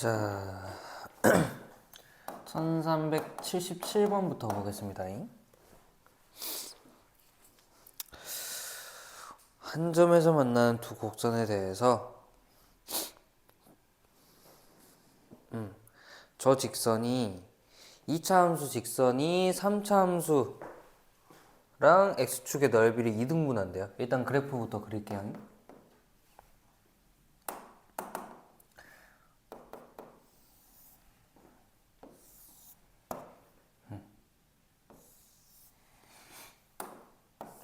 자, 1377번부터 보겠습니다. 한 점에서 만나는 두 곡선에 대해서 저 직선이 2차 함수 직선이 3차 함수랑 x축의 넓이를 2등분한대요. 일단 그래프부터 그릴게요.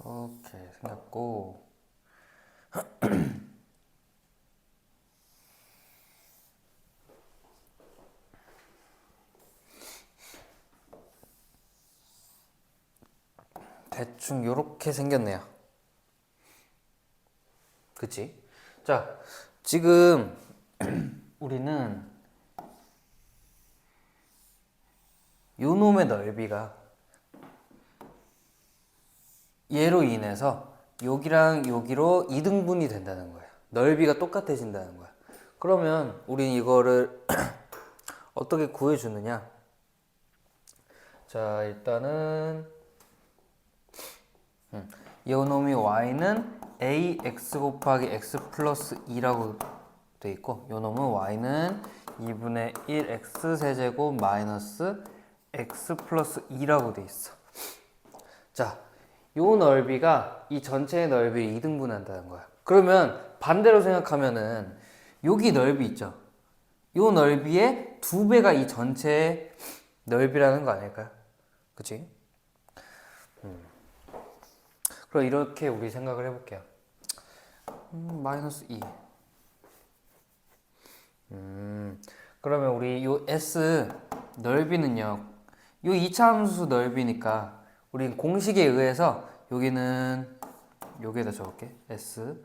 이렇게 생겼고 대충 요렇게 생겼네요. 그치? 자, 지금 우리는 요 놈의 넓이가 얘로 인해서 여기랑 여기로 2등분이 된다는 거야. 넓이가 똑같아진다는 거야. 그러면 우린 이거를 어떻게 구해주느냐? 자, 일단은 요 놈이 y는 ax 곱하기 x 플러스 2라고 돼 있고, 요 놈은 y는 2분의 1 x 세제곱 마이너스 x 플러스 2라고 돼 있어. 자, 요 넓이가 이 전체의 넓이를 2등분한다는 거야. 그러면 반대로 생각하면은 여기 넓이 있죠? 요 넓이의 2배가 이 전체의 넓이라는 거 아닐까요? 그치? 그럼 이렇게 우리 생각을 해볼게요. 마이너스 2. 그러면 우리 요 S 넓이는요, 요 2차 함수 넓이니까 우린 공식에 의해서 여기는 여기에다 적을게. S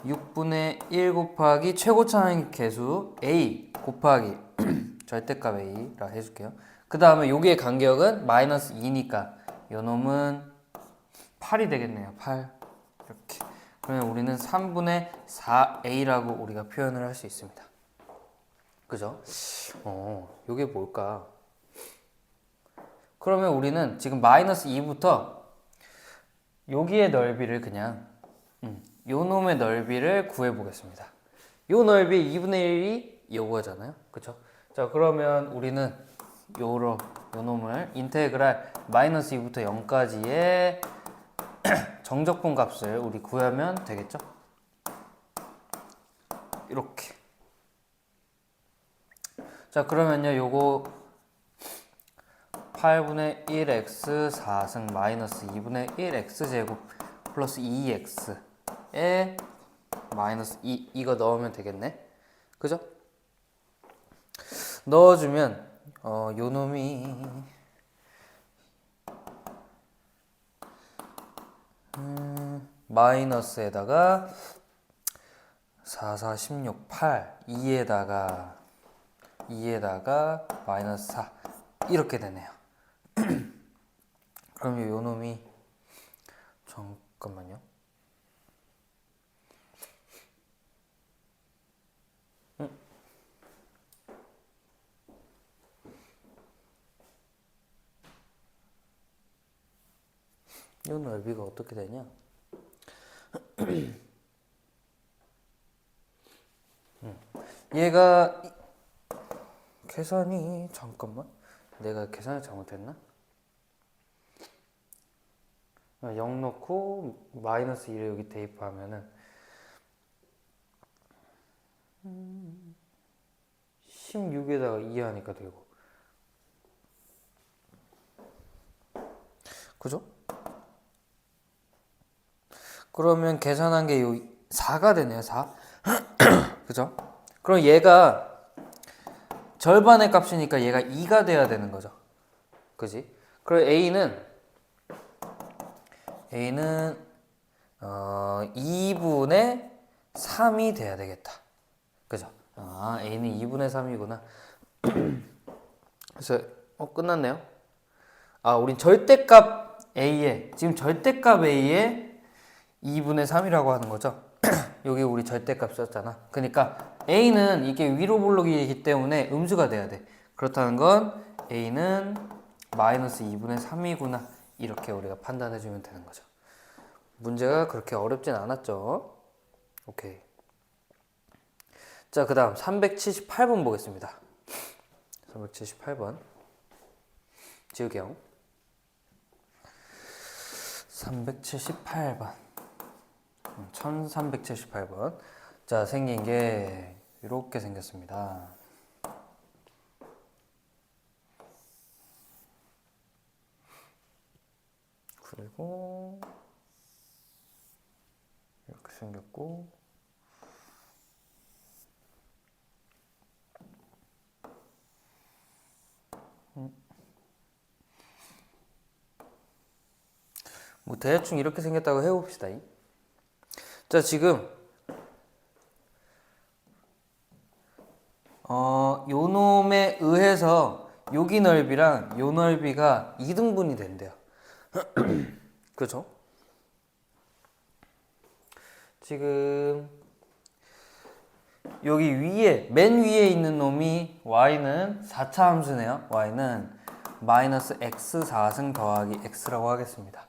6분의 1 곱하기 최고차항 계수 A 곱하기 절대값 A라 해줄게요. 그 다음에 여기의 간격은 마이너스 2니까 요 놈은 8이 되겠네요. 8 이렇게. 그러면 우리는 3분의 4A라고 우리가 표현을 할 수 있습니다. 그죠? 요게 뭘까? 그러면 우리는 지금 마이너스 2부터 여기의 넓이를 그냥 요 놈의 넓이를 구해보겠습니다. 요 넓이 2분의 1이 요거잖아요. 그쵸? 자, 그러면 우리는 요 놈을 인테그랄 마이너스 2부터 0까지의 정적분 값을 우리 구하면 되겠죠? 이렇게. 자, 그러면요, 요거 8분의 1x 4승 마이너스 2분의 1x제곱 플러스 2x에 마이너스 2 이거 넣으면 되겠네. 그죠? 넣어주면 요 놈이 마이너스에다가 4, 4, 16, 8 2에다가 마이너스 4 이렇게 되네요. 그럼 요 놈이 잠깐만요. 요 넓이가 어떻게 되냐? 얘가 계산이 잠깐만, 내가 계산을 잘못했나? 0 넣고 마이너스 1을 여기 대입하면은 16에다가 2 하니까 되고, 그죠? 그러면 계산한 게 요 4가 되네요. 4. 그죠? 그럼 얘가 절반의 값이니까 얘가 2가 돼야 되는 거죠. 그지? 그럼 A는 2분의 3이 돼야 되겠다. 그죠? A는 2분의 3이구나. 그래서 끝났네요. 우린 절대값 A에 지금 절대값 A에 2분의 3이라고 하는 거죠. 여기 우리 절대값 썼잖아. 그러니까 a는 이게 위로 볼록이기 때문에 음수가 돼야 돼. 그렇다는 건 a는 마이너스 2분의 3이구나. 이렇게 우리가 판단해주면 되는 거죠. 문제가 그렇게 어렵진 않았죠. 오케이. 자, 그 다음 378번 보겠습니다. 378번 지우개형 378번 1378번. 자, 생긴 게 이렇게 생겼습니다. 그리고 이렇게 생겼고 뭐 대충 이렇게 생겼다고 해봅시다. 자, 지금 요 놈에 의해서 여기 넓이랑 요 넓이가 이등분이 된대요. 그죠? 지금 여기 위에 맨 위에 있는 놈이 y는 4차 함수네요. y는 마이너스 x 4승 더하기 x라고 하겠습니다.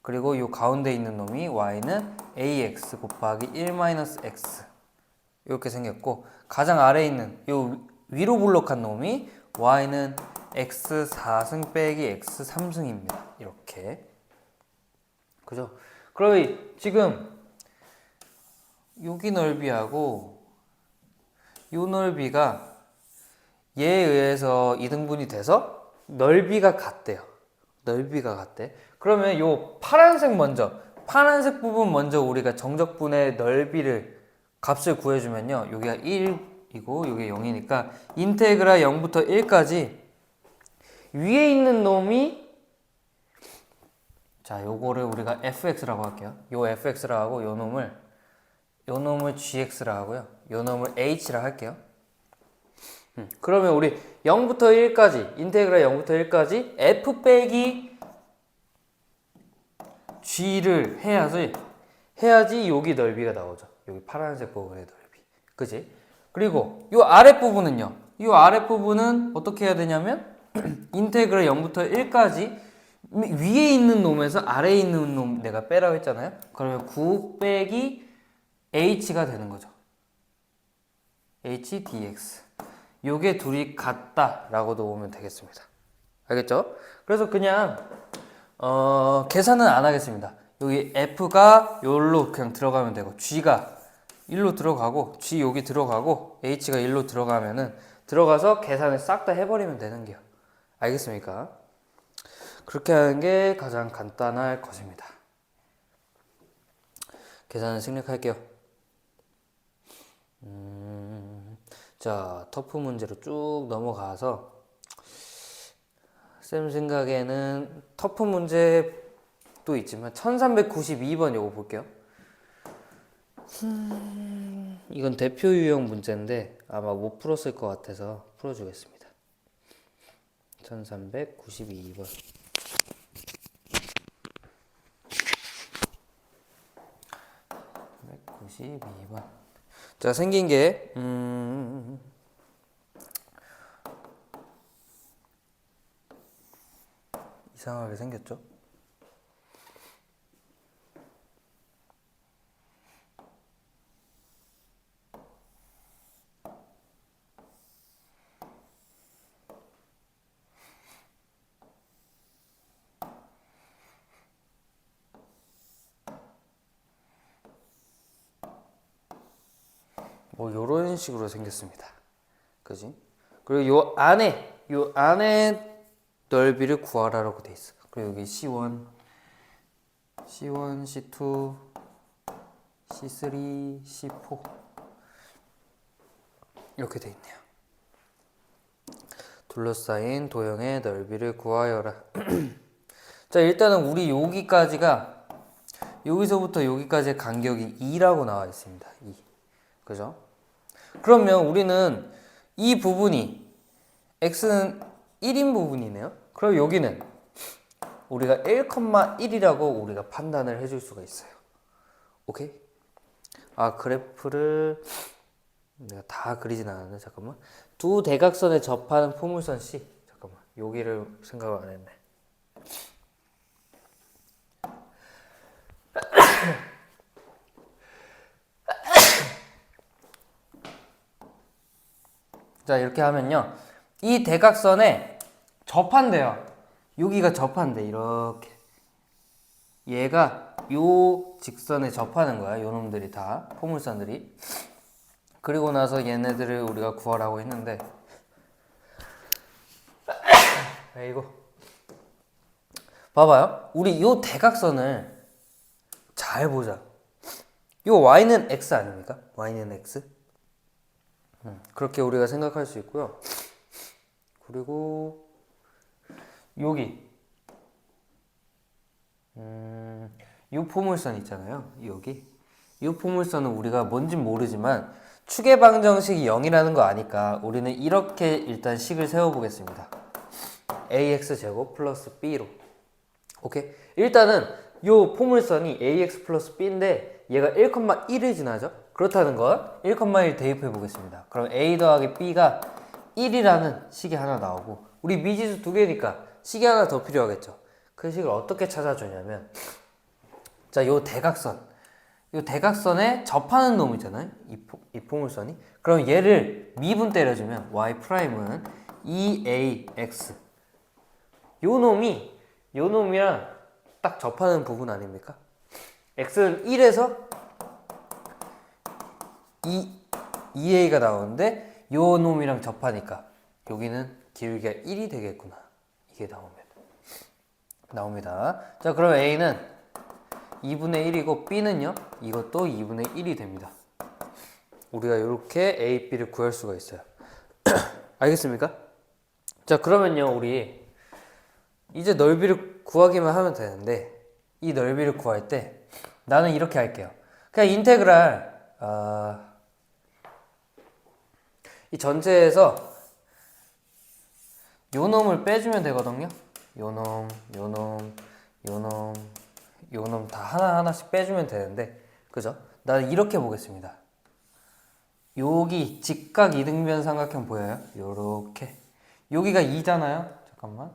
그리고 이 가운데 있는 놈이 y는 ax 곱하기 1 마이너스 x 이렇게 생겼고, 가장 아래에 있는 이 위로 블록한 놈이 y는 x 4승 빼기 x 3승입니다. 이렇게. 그죠? 그러면 지금 여기 넓이하고 요 넓이가 얘에 의해서 이등분이 돼서 넓이가 같대요. 넓이가 같대. 그러면 요 파란색 파란색 부분 먼저 우리가 정적분의 넓이를 값을 구해주면요, 여기가 1이고 여기 0이니까 인테그라 0부터 1까지 위에 있는 놈이, 자, 요거를 우리가 fx라고 할게요. 요 fx라고 하고 요 놈을 gx라 하고요, 요 놈을 h라 할게요. 그러면 우리 0부터 1까지 인테그라 0부터 1까지 f 빼기 g를 해야지 여기 넓이가 나오죠. 여기 파란색 부분의 넓이. 그지? 그리고 이 아랫부분은요. 이 아랫부분은 어떻게 해야 되냐면 인테그럴 0부터 1까지 위에 있는 놈에서 아래에 있는 놈 내가 빼라고 했잖아요. 그러면 9 빼기 h가 되는 거죠. h dx. 요게 둘이 같다라고도 보면 되겠습니다. 알겠죠? 그래서 그냥 계산은 안 하겠습니다. 여기 f가 여기로 그냥 들어가면 되고, g가 1로 들어가고, g 여기 들어가고, h가 1로 들어가면은 들어가서 계산을 싹 다 해버리면 되는 게요. 알겠습니까? 그렇게 하는 게 가장 간단할 것입니다. 계산을 생략할게요. 자, 터프 문제로 쭉 넘어가서 쌤 생각에는 터프 문제도 있지만 1392번 요거 볼게요. 이건 대표 유형 문제인데 아마 못 풀었을 것 같아서 풀어주겠습니다. 1392번. 자, 생긴 게 이상하게 생겼죠? 뭐 요런 식으로 생겼습니다. 그지? 그리고 요 안에 넓이를 구하라고 돼 있어. 그리고 여기 C1, C2, C3, C4 이렇게 돼 있네요. 둘러싸인 도형의 넓이를 구하여라. 자, 일단은 우리 여기서부터 여기까지의 간격이 2라고 나와 있습니다. 2. 그죠? 그러면 우리는 이 부분이 x는 1인 부분이네요. 그럼 여기는 우리가 1,1이라고 우리가 판단을 해줄 수가 있어요. 오케이? 그래프를 내가 다 그리진 않았네. 잠깐만. 두 대각선에 접하는 포물선 C. 잠깐만. 여기를 생각을 안 했네. 자, 이렇게 하면요. 이 대각선에 접한대요. 여기가 접한대. 이렇게. 얘가 요 직선에 접하는 거야. 요 놈들이 다. 포물선들이. 그리고 나서 얘네들을 우리가 구하라고 했는데 아이고. 봐봐요. 우리 요 대각선을 잘 보자. 요 y는 x 아닙니까? y는 x. 그렇게 우리가 생각할 수 있고요. 그리고 여기 요 포물선 있잖아요. 여기 요 포물선은 우리가 뭔진 모르지만 축의 방정식이 0이라는 거 아니까 우리는 이렇게 일단 식을 세워보겠습니다. ax제곱 플러스 b로. 오케이? 일단은 요 포물선이 ax 플러스 b인데 얘가 1,1을 지나죠? 그렇다는 건 1,1 대입해 보겠습니다. 그럼 a 더하기 b가 1이라는 식이 하나 나오고 우리 미지수 두 개니까 식이 하나 더 필요하겠죠. 그 식을 어떻게 찾아주냐면 자, 요 대각선에 접하는 놈 있잖아요. 이 포물선이. 그럼 얘를 미분 때려주면 y'은 2ax 요 놈이랑 딱 접하는 부분 아닙니까? x는 1에서 2a가 나오는데 요 놈이랑 접하니까 여기는 기울기가 1이 되겠구나. 이게 나옵니다. 자, 그럼 a는 2분의 1이고 b는요? 이것도 2분의 1이 됩니다. 우리가 이렇게 a, b를 구할 수가 있어요. 알겠습니까? 자, 그러면요 우리 이제 넓이를 구하기만 하면 되는데 이 넓이를 구할 때 나는 이렇게 할게요. 그냥 인테그랄 이 전체에서 요 놈을 빼주면 되거든요. 요 놈 다 하나하나씩 빼주면 되는데 그죠? 나는 이렇게 보겠습니다. 여기 직각 이등변 삼각형 보여요? 요렇게 여기가 2잖아요. 잠깐만.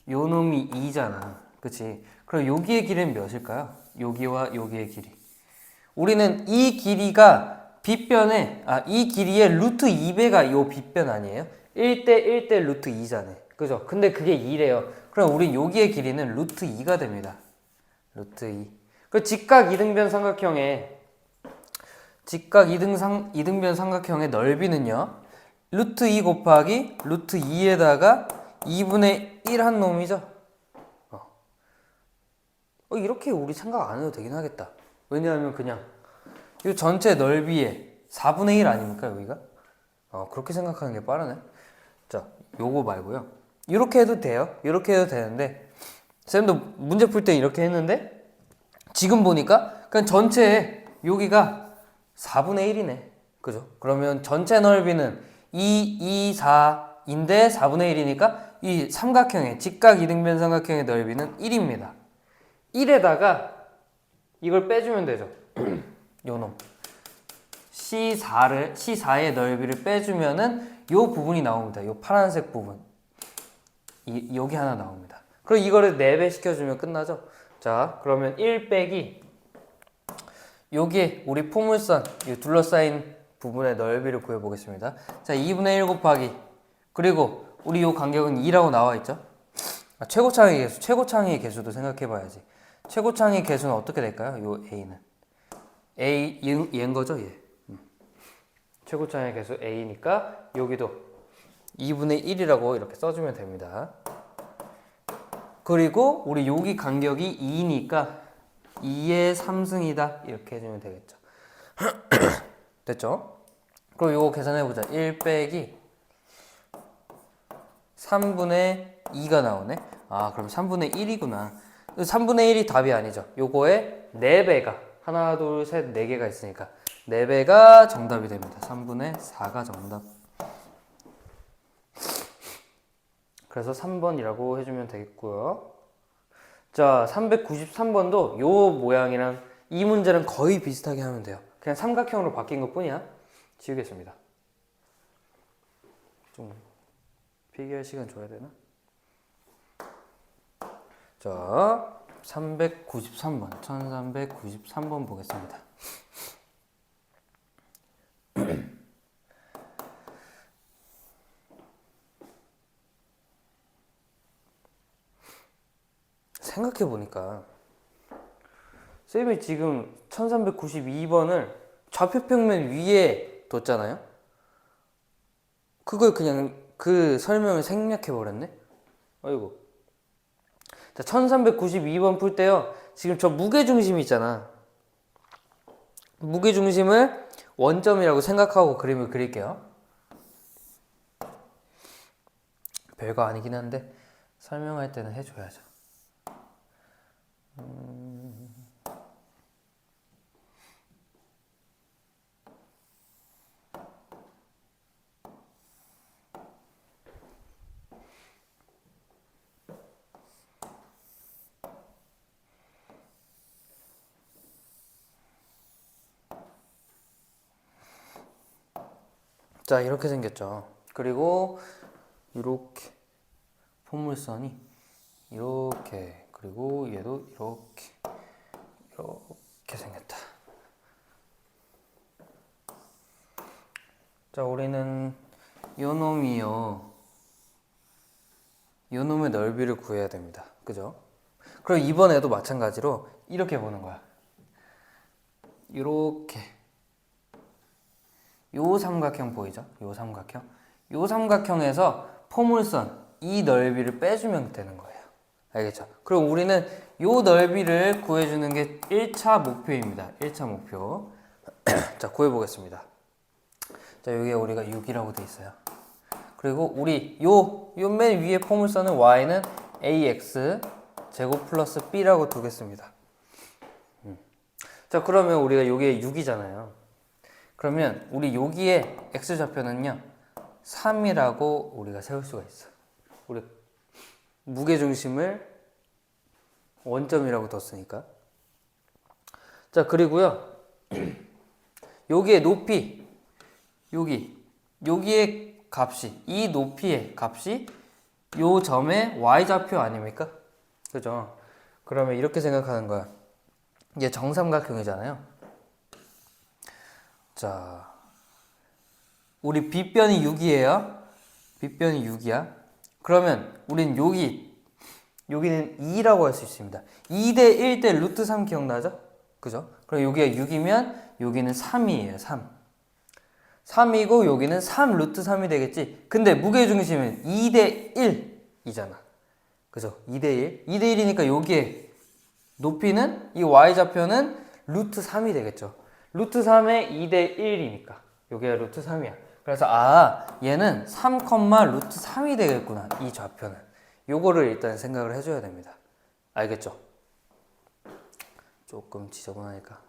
요 놈이 2잖아. 그치? 그럼 여기의 길이는 몇일까요? 여기와 여기의 길이. 우리는 이 길이가 빗변에, 이 길이의 루트 2배가 요 빗변 아니에요? 1대 1대 루트 2잖아요. 그죠? 근데 그게 2래요. 그럼 우린 여기의 길이는 루트 2가 됩니다. 루트 2. 그 직각 이등변 삼각형의 이등변 삼각형의 넓이는요. 루트 2 곱하기 루트 2에다가 2분의 1 한 놈이죠. 이렇게 우리 생각 안 해도 되긴 하겠다. 왜냐하면 그냥 이 전체 넓이의 4분의 1 아닙니까 여기가? 그렇게 생각하는 게 빠르네. 자, 요거 말고요. 이렇게 해도 돼요. 이렇게 해도 되는데 쌤도 문제 풀 때 이렇게 했는데 지금 보니까 그냥 전체에 여기가 4분의 1이네. 그죠? 그러면 전체 넓이는 2, 2, 4인데 4분의 1이니까 이 삼각형의 직각 이등변 삼각형의 넓이는 1입니다. 1에다가 이걸 빼주면 되죠. 요놈 C4의 넓이를 빼주면은 요 부분이 나옵니다. 요 파란색 부분 여기 하나 나옵니다. 그럼 이거를 4배 시켜주면 끝나죠. 자, 그러면 1 빼기 여기에 우리 포물선 이 둘러싸인 부분의 넓이를 구해보겠습니다. 자, 2분의 1 곱하기 그리고 우리 요 간격은 2라고 나와있죠. 최고창의 개수도 생각해봐야지. 최고창의 개수는 어떻게 될까요? 요 A는 얘인 거죠? 얘. 최고창의 개수 A니까 여기도 2분의 1이라고 이렇게 써주면 됩니다. 그리고 우리 여기 간격이 2니까 2의 3승이다 이렇게 해주면 되겠죠. 됐죠? 그럼 이거 계산해보자. 1 빼기 3분의 2가 나오네. 그럼 3분의 1이구나 3분의 1이 답이 아니죠. 요거의 4배가 하나 둘 셋 4개가 있으니까 4배가 정답이 됩니다. 3분의 4가 정답. 그래서 3번이라고 해주면 되겠고요. 자, 393번도 요 모양이랑 이 문제랑 거의 비슷하게 하면 돼요. 그냥 삼각형으로 바뀐 것 뿐이야. 지우겠습니다. 좀 필기할 시간 줘야 되나? 자, 393번, 1393번 보겠습니다. 생각해보니까 쌤이 지금 1392번을 좌표평면 위에 뒀잖아요? 그걸 그냥 그 설명을 생략해버렸네? 아이고. 자, 1392번 풀 때요. 지금 저 무게중심 있잖아. 무게중심을 원점이라고 생각하고 그림을 그릴게요. 별거 아니긴 한데 설명할 때는 해줘야죠. 자, 이렇게 생겼죠. 그리고 이렇게 포물선이 이렇게, 그리고 얘도 이렇게 생겼다. 자, 우리는 요 놈이요, 요 놈의 넓이를 구해야 됩니다. 그죠? 그럼 이번에도 마찬가지로 이렇게 보는 거야. 이렇게 요 삼각형 보이죠? 요 삼각형. 요 삼각형에서 포물선 이 넓이를 빼주면 되는 거예요. 알겠죠? 그럼 우리는 요 넓이를 구해주는 게 1차 목표입니다. 1차 목표. 자, 구해보겠습니다. 자, 여기에 우리가 6이라고 돼 있어요. 그리고 우리 요 맨 위에 포물선은 y는 ax 제곱 플러스 b라고 두겠습니다. 자, 그러면 우리가 여기에 6이잖아요. 그러면 우리 여기에 x좌표는요 3이라고 우리가 세울 수가 있어. 우리 무게중심을 원점이라고 뒀으니까. 자, 그리고요 여기에 높이, 여기에 값이, 이 높이의 값이 요 점의 y좌표 아닙니까? 그죠? 그러면 이렇게 생각하는 거야. 이게 정삼각형이잖아요. 자, 우리 빗변이 6이에요. 빗변이 6이야. 그러면 우린 여기는 2라고 할 수 있습니다. 2대 1대 루트 3 기억나죠? 그죠? 그럼 여기가 6이면 여기는 3이에요. 3. 3이고 여기는 3 루트 3이 되겠지. 근데 무게중심은 2대 1이잖아. 그죠? 2대 1. 2대 1이니까 여기에 높이는, 이 y좌표는 루트 3이 되겠죠. 루트 3의 2대 1이니까 여기가 루트 3이야. 그래서 얘는 3, 루트 3이 되겠구나. 이 좌표는. 요거를 일단 생각을 해줘야 됩니다. 알겠죠? 조금 지저분하니까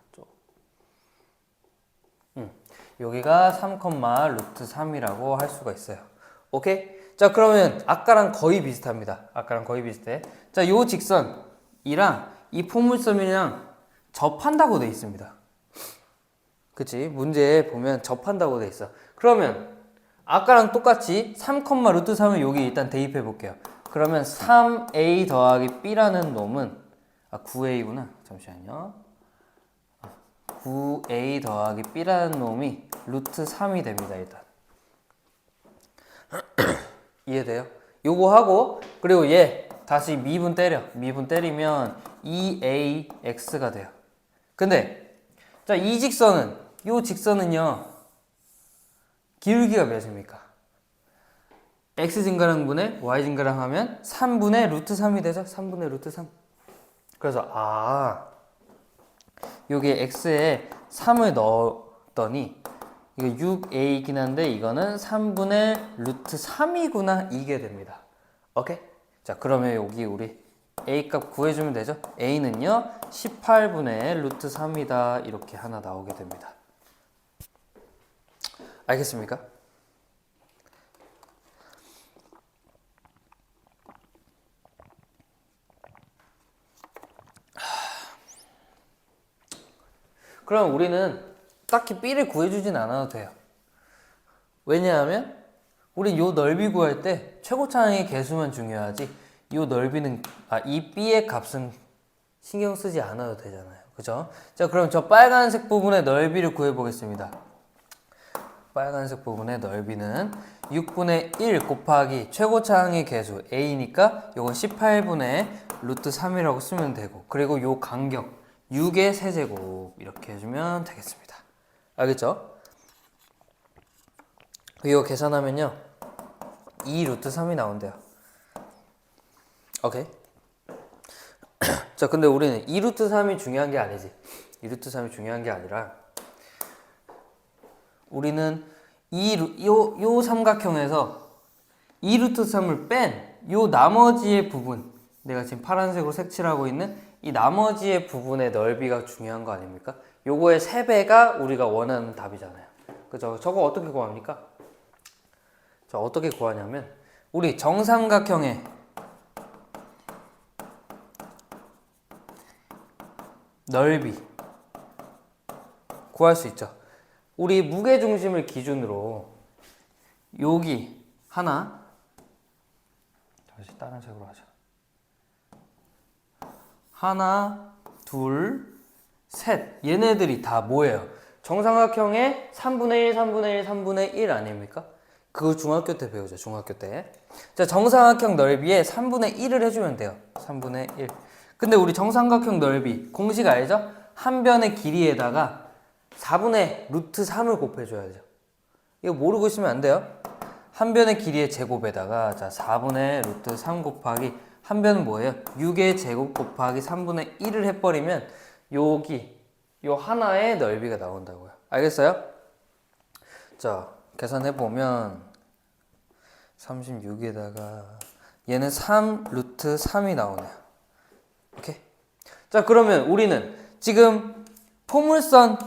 여기가 3, 루트 3이라고 할 수가 있어요. 오케이? 자, 그러면 아까랑 거의 비슷합니다. 아까랑 거의 비슷해. 자, 요 직선이랑 이 포물선이랑 접한다고 돼 있습니다. 그치? 문제에 보면 접한다고 돼 있어. 그러면 아까랑 똑같이 3, 루트 3을 여기 일단 대입해 볼게요. 그러면 3a 더하기 b라는 놈은 9a구나. 잠시만요. 9a 더하기 b라는 놈이 루트 3이 됩니다. 일단 이해돼요? 요거 하고, 그리고 얘 다시 미분 때리면 2ax가 돼요. 근데 자, 이 직선은, 요 직선은요 기울기가 몇입니까? x 증가랑 분의 y 증가랑 하면 3분의 루트 3이 되죠? 3분의 루트 3. 그래서 여기에 x에 3을 넣었더니 이거 6a이긴 한데 이거는 3분의 루트 3이구나, 이게 됩니다. 오케이? 자, 그러면 여기 우리 a 값 구해주면 되죠? a는요 18분의 루트 3이다, 이렇게 하나 나오게 됩니다. 알겠습니까? 그럼 우리는 딱히 b를 구해주진 않아도 돼요. 왜냐하면 우리 요 넓이 구할 때 최고차항의 개수만 중요하지 요 넓이는 이 b의 값은 신경 쓰지 않아도 되잖아요. 그죠? 자, 그럼 저 빨간색 부분의 넓이를 구해 보겠습니다. 빨간색 부분의 넓이는 6분의 1 곱하기 최고차항의 개수 a니까 요건 18분의 루트 3이라고 쓰면 되고, 그리고 요 간격 6의 세제곱 이렇게 해주면 되겠습니다. 알겠죠? 이거 계산하면요 2 루트 3이 나온대요. 오케이. 자, 근데 우리는 2 루트 3이 중요한 게 아니지. 2 루트 3이 중요한 게 아니라 우리는 요 삼각형에서 2 루트 3을 뺀 요 나머지의 부분, 내가 지금 파란색으로 색칠하고 있는 이 나머지의 부분의 넓이가 중요한 거 아닙니까? 요거의 3배가 우리가 원하는 답이잖아요. 그죠? 저거 어떻게 구합니까? 자, 어떻게 구하냐면 우리 정삼각형의 넓이 구할 수 있죠. 우리 무게중심을 기준으로 여기 하나, 다시 다른 색으로 하자. 하나, 둘, 셋. 얘네들이 다 뭐예요? 정삼각형의 3분의 1, 3분의 1, 3분의 1 아닙니까? 그거 중학교 때 배우죠. 중학교 때. 자, 정삼각형 넓이에 3분의 1을 해주면 돼요. 3분의 1. 근데 우리 정삼각형 넓이 공식 알죠? 한 변의 길이에다가 4분의 루트 3을 곱해줘야죠. 이거 모르고 있으면 안 돼요. 한 변의 길이의 제곱에다가 자 4분의 루트 3 곱하기 한 변은 뭐예요? 6의 제곱 곱하기 3분의 1을 해버리면 여기 요 하나의 넓이가 나온다고요. 알겠어요? 자, 계산해보면 36에다가 얘는 3 루트 3이 나오네요. 오케이? 자, 그러면 우리는 지금 포물선,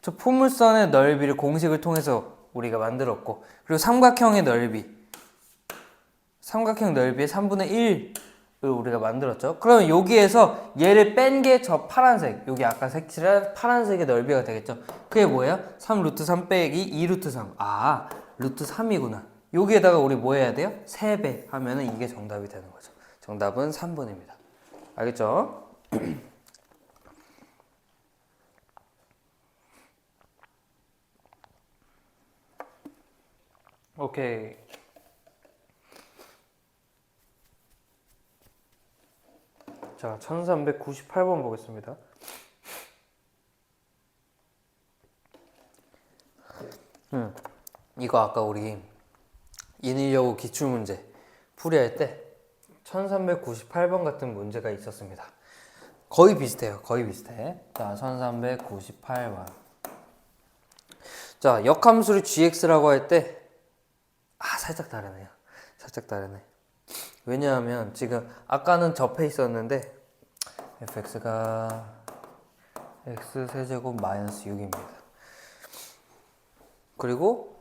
저 포물선의 넓이를 공식을 통해서 우리가 만들었고, 그리고 삼각형의 넓이, 삼각형 넓이의 3분의 1을 우리가 만들었죠. 그러면 여기에서 얘를 뺀 게 저 파란색, 여기 아까 색칠한 파란색의 넓이가 되겠죠. 그게 뭐예요? 3 루트 3 빼기 2 루트 3. 아, 루트 3이구나. 여기에다가 우리 뭐 해야 돼요? 3배 하면은 이게 정답이 되는 거죠. 정답은 3번입니다. 알겠죠? 오케이. 자, 1398번 보겠습니다. 이거 아까 우리 인일여고 기출문제 풀이할 때 1398번 같은 문제가 있었습니다. 거의 비슷해요. 거의 비슷해. 자, 1398번. 자, 역함수를 gx라고 할 때 살짝 다르네요. 살짝 다르네. 왜냐하면 지금 아까는 접해 있었는데 fx가 x세제곱 마이너스 6입니다. 그리고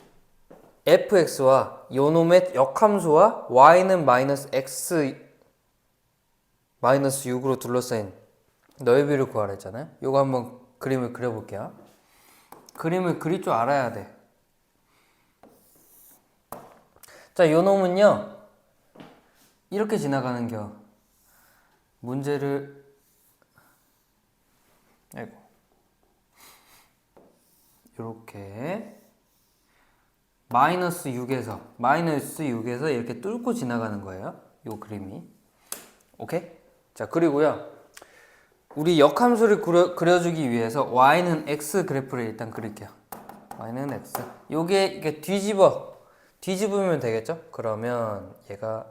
fx와 요놈의 역함수와 y는 마이너스 x 마이너스 6으로 둘러싸인 넓이를 구하라 했잖아요. 요거 한번 그림을 그려볼게요. 그림을 그릴 줄 알아야 돼. 자, 요놈은요 이렇게 지나가는 겨. 문제를 이렇게 마이너스 6에서 이렇게 뚫고 지나가는 거예요. 요 그림이. 오케이? 자, 그리고요 우리 역함수를 그려주기 위해서 y는 x 그래프를 일단 그릴게요. y는 x. 요게 이게 뒤집으면 되겠죠? 그러면 얘가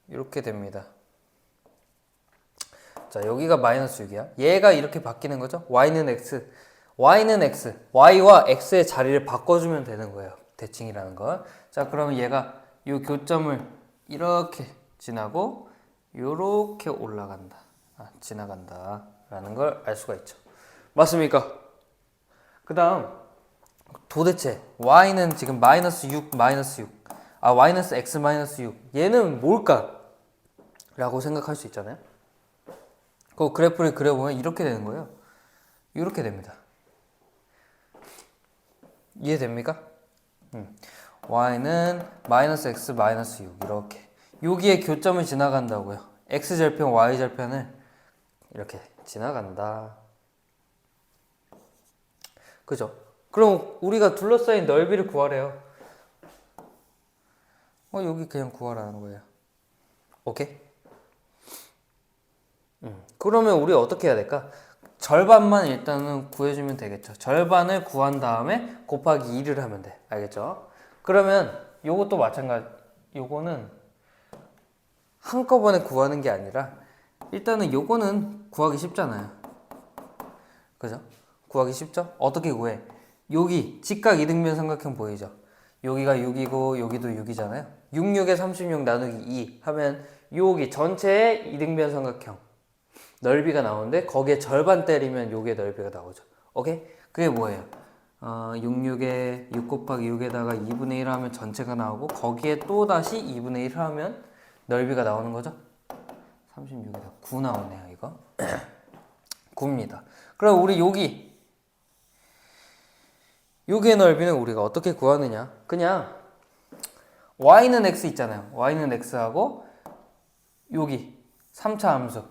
이렇게 됩니다. 자, 여기가 마이너스 6이야. 얘가 이렇게 바뀌는 거죠? y는 x. y와 x의 자리를 바꿔주면 되는 거예요. 대칭이라는 건. 자, 그러면 얘가 이 교점을 이렇게 지나고 요렇게 올라간다. 지나간다 라는 걸 알 수가 있죠. 맞습니까? 그 다음 도대체 y는 지금 마이너스 6 마이너스 x 마이너스 6 얘는 뭘까? 라고 생각할 수 있잖아요. 그 그래프를 그려보면 이렇게 되는 거예요. 이렇게 됩니다. 이해됩니까? y는 마이너스 x 마이너스 6 이렇게 여기에 교점을 지나간다고요. x절편 y절편을 이렇게 지나간다. 그죠? 그럼 우리가 둘러싸인 넓이를 구하래요. 여기 그냥 구하라는 거예요. 오케이? 그러면 우리 어떻게 해야 될까? 절반만 일단은 구해주면 되겠죠. 절반을 구한 다음에 곱하기 2를 하면 돼. 알겠죠? 그러면 요것도 마찬가지. 요거는 한꺼번에 구하는 게 아니라 일단은 요거는 구하기 쉽잖아요. 그죠? 구하기 쉽죠? 어떻게 구해? 여기 직각 이등변 삼각형 보이죠? 여기가 6이고 여기도 6이잖아요. 6, 6에 36 나누기 2 하면 여기 전체의 이등변 삼각형 넓이가 나오는데 거기에 절반 때리면 요게 넓이가 나오죠. 오케이? 그게 뭐예요? 6 곱하기 6에다가 2분의 1 하면 전체가 나오고 거기에 또 다시 2분의 1 하면 넓이가 나오는 거죠. 36에다 9 나오네요. 이거 9입니다. 그럼 우리 여기의 넓이는 우리가 어떻게 구하느냐? 그냥 y는 x 있잖아요. y는 x하고 여기 3차 함수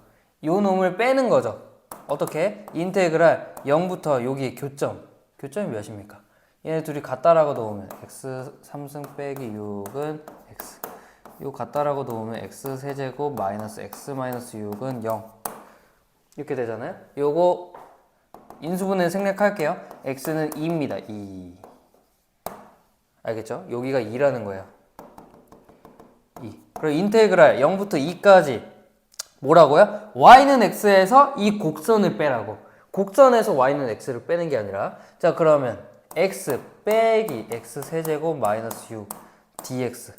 요 놈을 빼는 거죠. 어떻게? 인테그랄 0부터 여기 교점이 몇입니까? 얘네 둘이 같다라고 놓으면 x 3승 빼기 6은 x 요 같다라고 놓으면 x 세제곱 마이너스 x 마이너스 6은 0 이렇게 되잖아요. 요거 인수분해 생략할게요. x는 2입니다. 2 알겠죠? 여기가 2라는 거예요. 2 그리고 인테그랄 0부터 2까지 뭐라고요? y는 x에서 이 곡선을 빼라고. 곡선에서 y는 x를 빼는 게 아니라 자 그러면 x 빼기 x 세제곱 마이너스 6 dx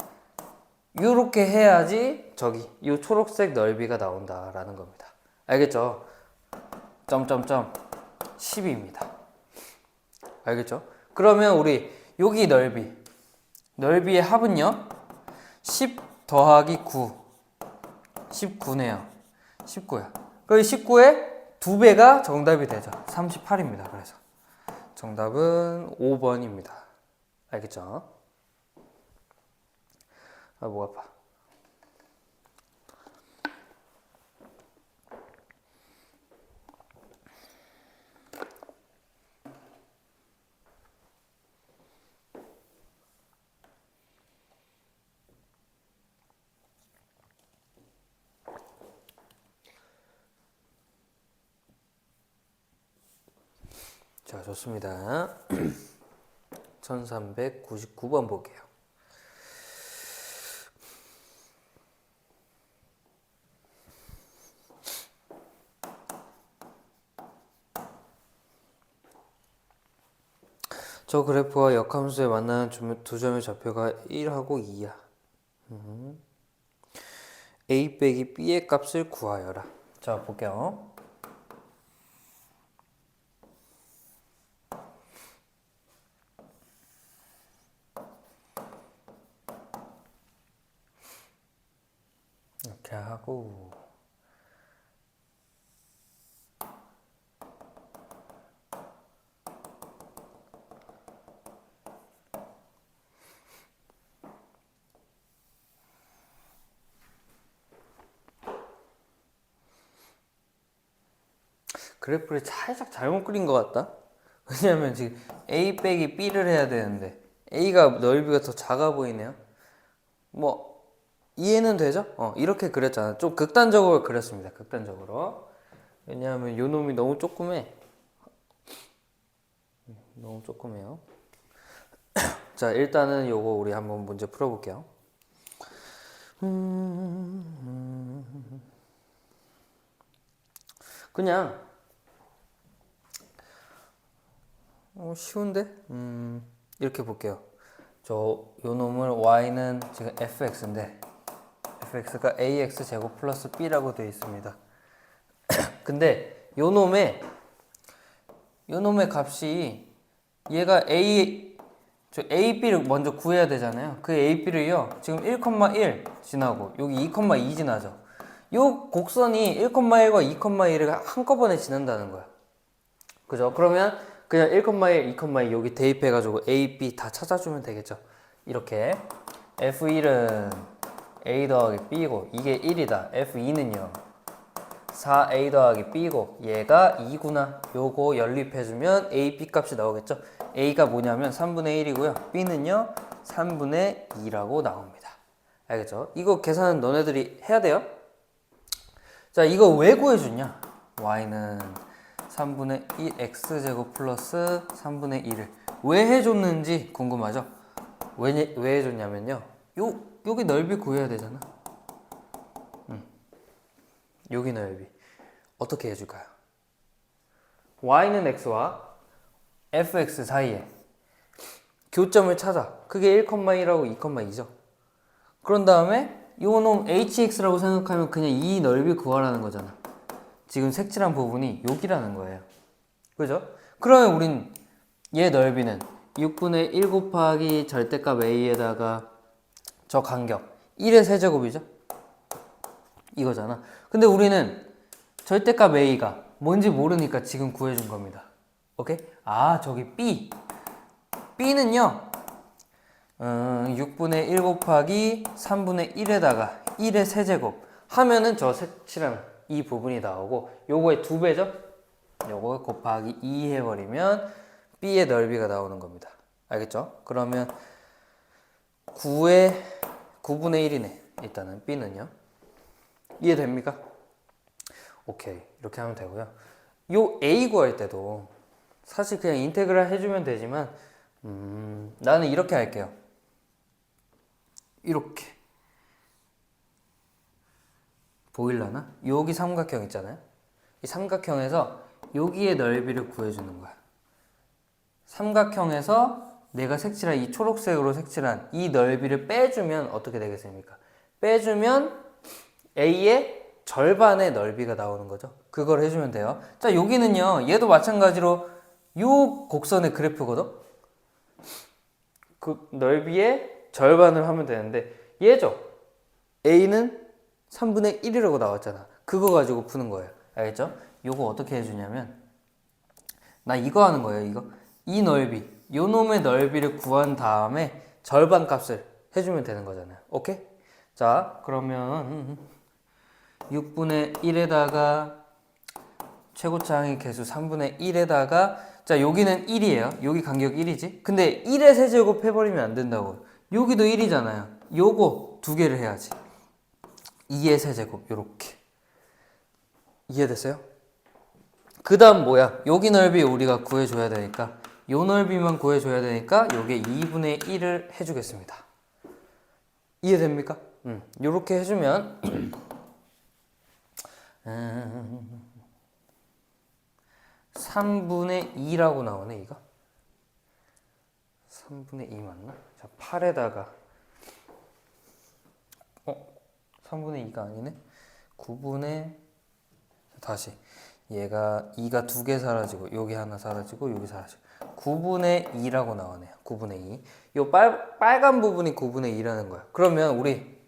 이렇게 해야지 저기 이 초록색 넓이가 나온다라는 겁니다. 알겠죠? 점점점 10입니다. 알겠죠? 그러면 우리 여기 넓이의 합은요 10 더하기 9 19네요. 19야. 그리고 19의 2배가 정답이 되죠. 38입니다. 그래서 정답은 5번입니다. 알겠죠? 목 아파. 자, 좋습니다. 1399번 볼게요. 저 그래프와 역함수에 만나는 두 점의 좌표가 1하고 2야. A 빼기 B의 값을 구하여라. 자, 볼게요. 이렇게 하고 그래프를 살짝 잘못 그린 것 같다? 왜냐면 지금 A 빼기 B를 해야 되는데 A가 넓이가 더 작아 보이네요. 뭐 이해는 되죠? 이렇게 그렸잖아. 좀 극단적으로 그렸습니다. 극단적으로. 왜냐하면 요 놈이 너무 조그매. 너무 조그매요. 자, 일단은 요거 우리 한번 문제 풀어볼게요. 그냥 쉬운데? 이렇게 볼게요. 요 놈을 y는 지금 fx인데 fx가 ax 제곱 플러스 b라고 되어 있습니다. 근데 요 놈의 값이 얘가 a, b를 먼저 구해야 되잖아요. 그 a, b를요 지금 1,1 지나고 여기 2,2 지나죠. 요 곡선이 1,1과 2,1을 한꺼번에 지난다는 거야. 그죠? 그러면 그냥 1,1, 2,2 여기 대입해가지고 A, B 다 찾아주면 되겠죠. 이렇게 F1은 A 더하기 B고 이게 1이다. F2는요 4A 더하기 B고 얘가 2구나. 요거 연립해주면 A, B 값이 나오겠죠. A가 뭐냐면 3분의 1이고요. B는요 3분의 2라고 나옵니다. 알겠죠? 이거 계산은 너네들이 해야 돼요. 자, 이거 왜 구해주냐? Y는 3분의 1 X제곱 플러스 3분의 1을 왜 해줬는지 궁금하죠? 왜 해줬냐면요. 여기 넓이 구해야 되잖아. 여기 넓이. 어떻게 해줄까요? Y는 X와 fx 사이에 교점을 찾아. 그게 1,1하고 2,2죠. 그런 다음에 요놈 hx라고 생각하면 그냥 이 넓이 구하라는 거잖아. 지금 색칠한 부분이 여기라는 거예요. 그죠? 그러면 우린 얘 넓이는 6분의 1 곱하기 절대값 a에다가 저 간격 1의 세제곱이죠? 이거잖아. 근데 우리는 절대값 a가 뭔지 모르니까 지금 구해준 겁니다. 오케이? 아, 저기 b. b는요 6분의 1 곱하기 3분의 1에다가 1의 세제곱 하면은 저 색칠한 이 부분이 나오고 요거의 2배죠? 요거 곱하기 2 해버리면 b의 넓이가 나오는 겁니다. 알겠죠? 그러면 9분의 1이네. 일단은 b는요. 이해됩니까? 오케이. 이렇게 하면 되고요. 요 a 구할 때도 사실 그냥 인테그랄 해주면 되지만 나는 이렇게 할게요. 이렇게 보일라나? 여기 삼각형 있잖아요. 이 삼각형에서 여기의 넓이를 구해주는 거야. 삼각형에서 내가 색칠한 이 초록색으로 색칠한 이 넓이를 빼주면 어떻게 되겠습니까? 빼주면 A의 절반의 넓이가 나오는 거죠. 그걸 해주면 돼요. 자, 여기는요. 얘도 마찬가지로 요 곡선의 그래프거든. 그 넓이의 절반을 하면 되는데 얘죠. A는 3분의 1이라고 나왔잖아. 그거 가지고 푸는 거예요. 알겠죠? 요거 어떻게 해주냐면 나 이거 하는 거예요. 이거 이 넓이 요 놈의 넓이를 구한 다음에 절반 값을 해주면 되는 거잖아요. 오케이? 자, 그러면 6분의 1에다가 최고차항의 개수 3분의 1에다가 자, 여기는 1이에요. 여기 간격 1이지. 근데 1의 세제곱 해버리면 안 된다고. 여기도 1이잖아요. 요거 두 개를 해야지. 2의 세제곱 요렇게. 이해됐어요? 그 다음 뭐야? 여기 넓이 우리가 구해줘야 되니까 요 넓이만 구해줘야 되니까 요게 2분의 1을 해주겠습니다. 이해됩니까? 요렇게 해주면 3분의 2라고 나오네 이거. 3분의 2 맞나? 자, 8에다가 3분의 2가 아니네. 9분의 다시 얘가 2가 두 개 사라지고 여기 하나 사라지고 여기 사라지고 9분의 2라고 나오네요. 9분의 2. 요 빨간 부분이 9분의 2라는 거야. 그러면 우리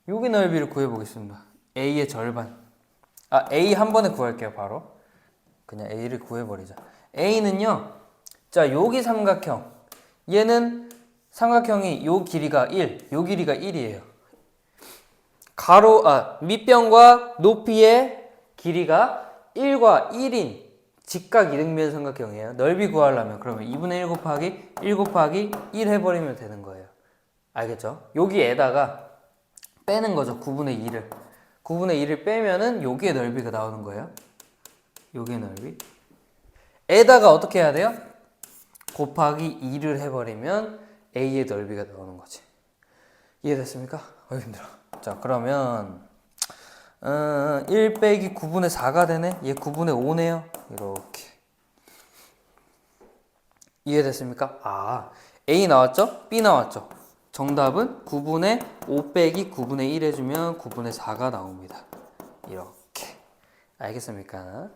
여기 넓이를 구해보겠습니다. A의 절반. A 한 번에 구할게요. 바로 그냥 A를 구해버리자. A는요 자 여기 삼각형 얘는 삼각형이 요 길이가 1 요 길이가 1이에요. 밑변과 높이의 길이가 1과 1인 직각 이등변 삼각형이에요. 넓이 구하려면 그러면 2분의 1 곱하기 1 곱하기 1 해버리면 되는 거예요. 알겠죠? 여기에다가 빼는 거죠. 9분의 2를. 9분의 2를 빼면은 여기의 넓이가 나오는 거예요. 여기의 넓이. 에다가 어떻게 해야 돼요? 곱하기 2를 해버리면 A의 넓이가 나오는 거지. 이해됐습니까? 힘들어. 자, 그러면 1 빼기 9분의 4가 되네. 얘 9분의 5네요. 이렇게. 이해됐습니까? A 나왔죠? B 나왔죠? 정답은 9분의 5 빼기 9분의 1 해주면 9분의 4가 나옵니다. 이렇게. 알겠습니까?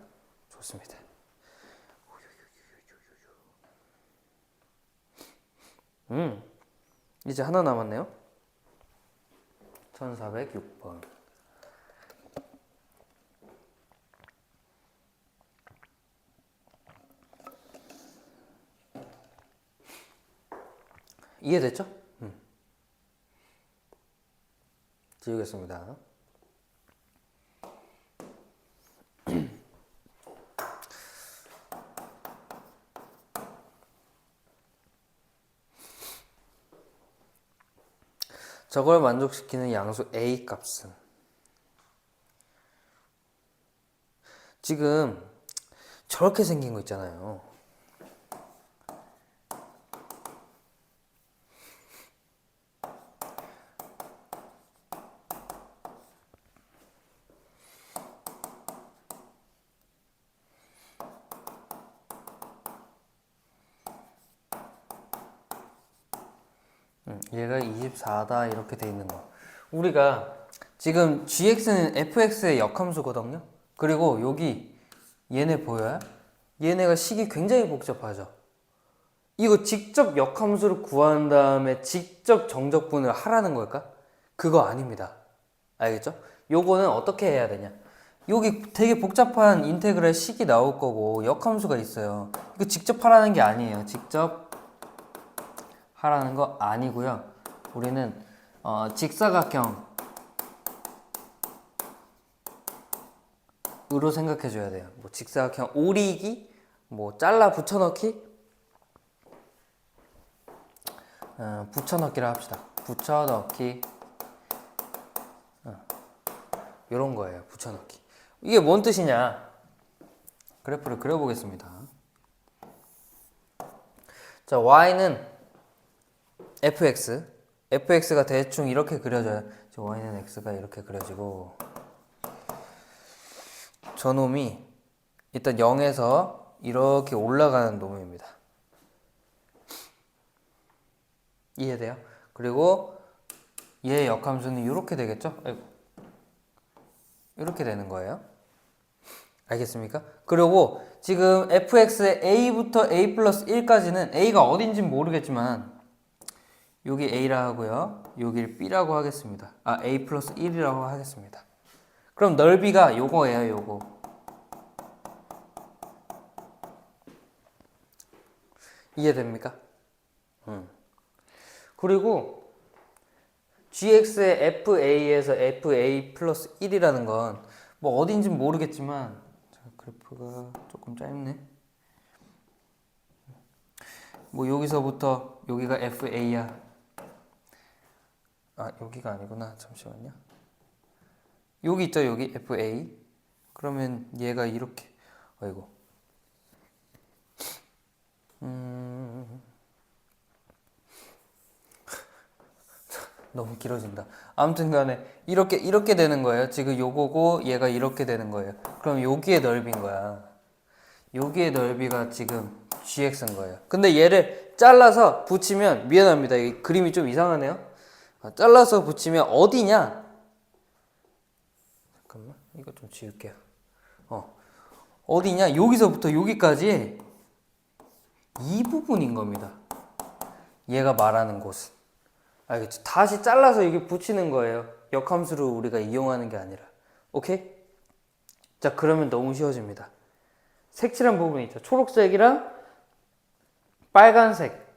좋습니다. 이제 하나 남았네요. 1406번. 이해됐죠? 지우겠습니다. 저걸 만족시키는 양수 A 값은 지금 저렇게 생긴 거 있잖아요. 얘가 24다 이렇게 돼 있는 거. 우리가 지금 gx는 fx의 역함수거든요. 그리고 여기 얘네 보여요? 얘네가 식이 굉장히 복잡하죠. 이거 직접 역함수를 구한 다음에 직접 정적분을 하라는 걸까? 그거 아닙니다. 알겠죠? 요거는 어떻게 해야 되냐? 여기 되게 복잡한 인테그랄 식이 나올 거고 역함수가 있어요. 이거 직접 하라는 게 아니에요. 직접 하라는 거 아니고요. 우리는 직사각형으로 생각해 줘야 돼요. 뭐 직사각형 오리기, 뭐 잘라 붙여넣기, 붙여넣기를 합시다. 붙여넣기, 이런 거예요. 붙여넣기. 이게 뭔 뜻이냐? 그래프를 그려보겠습니다. 자, y는 fx가 대충 이렇게 그려져요. y는 x가 이렇게 그려지고 저놈이 일단 0에서 이렇게 올라가는 놈입니다. 이해돼요? 그리고 얘의 역함수는 이렇게 되겠죠? 이렇게 되는 거예요. 알겠습니까? 그리고 지금 fx의 a부터 a 플러스 1까지는 a가 어딘진 모르겠지만 여기 a라 하고요. 여기를 b라고 하겠습니다. a 플러스 1이라고 하겠습니다. 그럼 넓이가 요거예요. 요거. 이해됩니까? 그리고 gx의 fa에서 fa 플러스 1이라는 건 뭐 어딘진 모르겠지만 그래프가 조금 짧네. 뭐 여기서부터 여기가 fa야. 여기가 아니구나. 잠시만요. 여기 있죠. 여기 fa. 그러면 얘가 이렇게 아이고. 너무 길어진다. 아무튼 간에 이렇게 되는 거예요. 지금 요거고 얘가 이렇게 되는 거예요. 그럼 여기의 넓이인 거야. 여기의 넓이가 지금 gx인 거예요. 근데 얘를 잘라서 붙이면 미안합니다. 이 그림이 좀 이상하네요. 잘라서 붙이면 어디냐? 잠깐만. 이거 좀 지울게요. 어디냐? 여기서부터 여기까지 이 부분인 겁니다. 얘가 말하는 곳은. 알겠지? 다시 잘라서 이게 붙이는 거예요. 역함수를 우리가 이용하는 게 아니라. 오케이? 자, 그러면 너무 쉬워집니다. 색칠한 부분이 있죠. 초록색이랑 빨간색.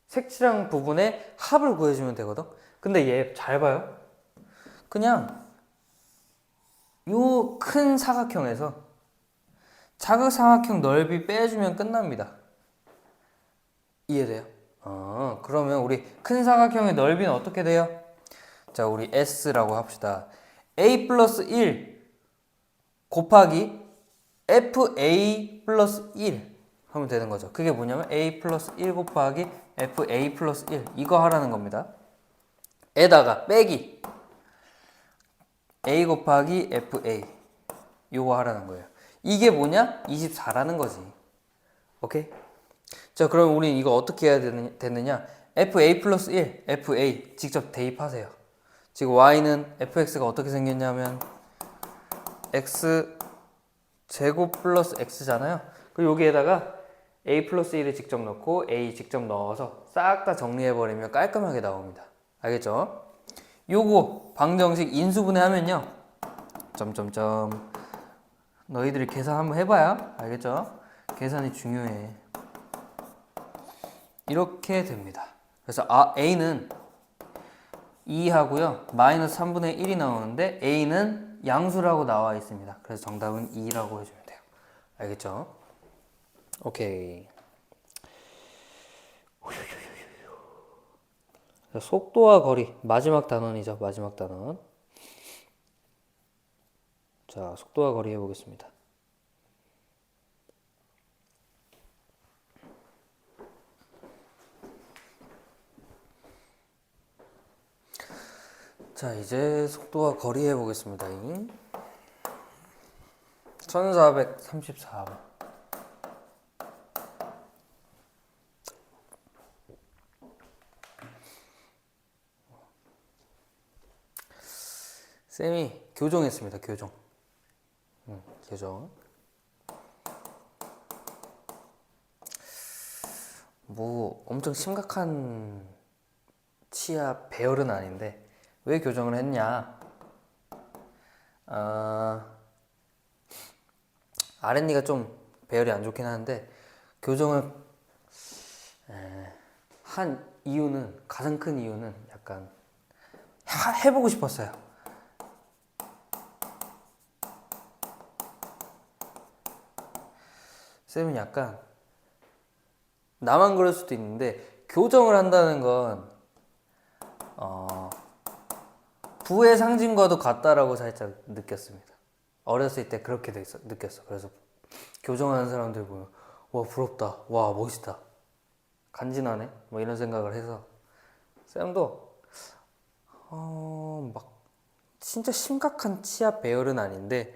색칠한 부분의 합을 구해주면 되거든? 근데 얘 잘 봐요. 그냥 요 큰 사각형에서 작은 사각형 넓이 빼주면 끝납니다. 이해돼요? 그러면 우리 큰 사각형의 넓이는 어떻게 돼요? 자, 우리 S라고 합시다. A 플러스 1 곱하기 FA 플러스 1 하면 되는 거죠. 그게 뭐냐면 A 플러스 1 곱하기 FA 플러스 1 이거 하라는 겁니다. 에다가 빼기 A 곱하기 FA 요거 하라는 거예요. 이게 뭐냐? 24라는 거지. 오케이? 자, 그럼 우린 이거 어떻게 해야 되느냐? FA 플러스 1, FA 직접 대입하세요. 지금 Y는 fx가 어떻게 생겼냐면 x 제곱 플러스 x잖아요. 그리고 여기에다가 a 플러스 1을 직접 넣고 a 직접 넣어서 싹 다 정리해버리면 깔끔하게 나옵니다. 알겠죠? 요거 방정식 인수분해 하면요. 점점점 너희들이 계산 한번 해봐야 알겠죠? 계산이 중요해. 이렇게 됩니다. 그래서 A는 2하고요. 마이너스 3분의 1이 나오는데 A는 양수라고 나와 있습니다. 그래서 정답은 2라고 해주면 돼요. 알겠죠? 오케이. 속도와 거리, 마지막 단원이죠. 마지막 단원. 자, 속도와 거리 해보겠습니다. 자, 이제 속도와 거리 해보겠습니다. 1434번. 쌤이 교정했습니다. 교정. 교정. 뭐 엄청 심각한 치아 배열은 아닌데 왜 교정을 했냐? R&D가 좀 배열이 안 좋긴 하는데 교정을 한 이유는, 가장 큰 이유는 약간 해보고 싶었어요. 쌤은 약간 나만 그럴 수도 있는데 교정을 한다는 건 부의 상징과도 같다라고 살짝 느꼈습니다. 어렸을 때 그렇게 느꼈어. 그래서 교정하는 사람들 보면 와 부럽다, 와 멋있다, 간지나네, 뭐 이런 생각을 해서 쌤도 막 진짜 심각한 치아 배열은 아닌데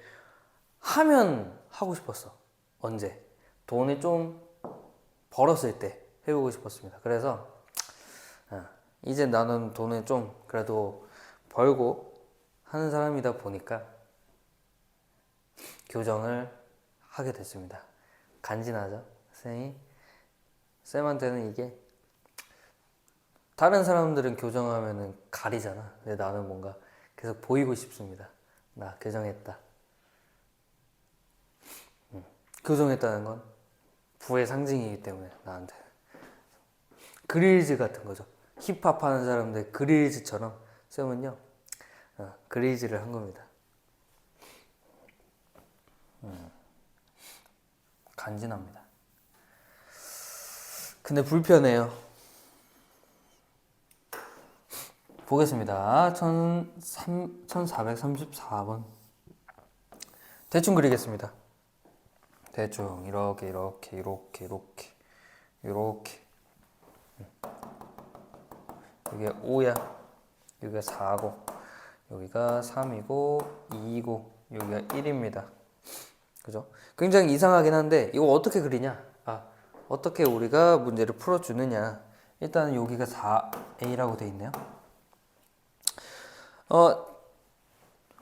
하면 하고 싶었어. 언제? 돈을 좀 벌었을 때 해보고 싶었습니다. 그래서 이제 나는 돈을 좀 그래도 벌고 하는 사람이다 보니까 교정을 하게 됐습니다. 간지나죠? 쌤한테는 이게 다른 사람들은 교정하면은 가리잖아. 근데 나는 뭔가 계속 보이고 싶습니다. 나 교정했다. 교정했다는 건 부의 상징이기 때문에 나한테 그릴즈 같은 거죠. 힙합 하는 사람들 그릴즈처럼 쌤은요 그릴즈를 한 겁니다. 간지납니다. 근데 불편해요. 보겠습니다. 1434번 대충 그리겠습니다. 대충 이렇게 여기가 5야, 여기가 4고, 여기가 3이고 2이고 여기가 1입니다. 그죠? 굉장히 이상하긴 한데 이거 어떻게 그리냐? 어떻게 우리가 문제를 풀어주느냐? 일단 여기가 4a라고 돼 있네요.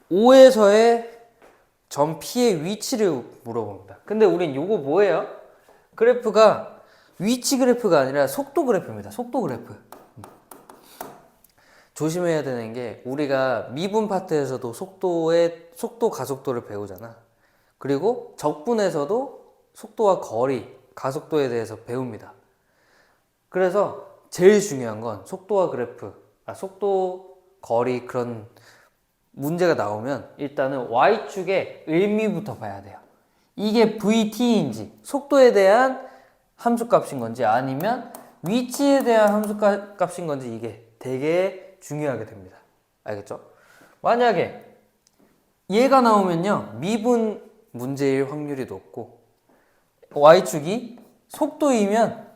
5에서의 점 P의 위치를 물어봅니다. 근데 우린 요거 뭐예요? 그래프가 위치 그래프가 아니라 속도 그래프입니다. 속도 그래프. 조심해야 되는 게 우리가 미분 파트에서도 속도 가속도를 배우잖아. 그리고 적분에서도 속도와 거리, 가속도에 대해서 배웁니다. 그래서 제일 중요한 건 속도와 그래프, 속도, 거리 그런 문제가 나오면 일단은 Y축의 의미부터 봐야 돼요. 이게 VT인지 속도에 대한 함수값인 건지 아니면 위치에 대한 함수값인 건지 이게 되게 중요하게 됩니다. 알겠죠? 만약에 얘가 나오면요 미분 문제일 확률이 높고 Y축이 속도이면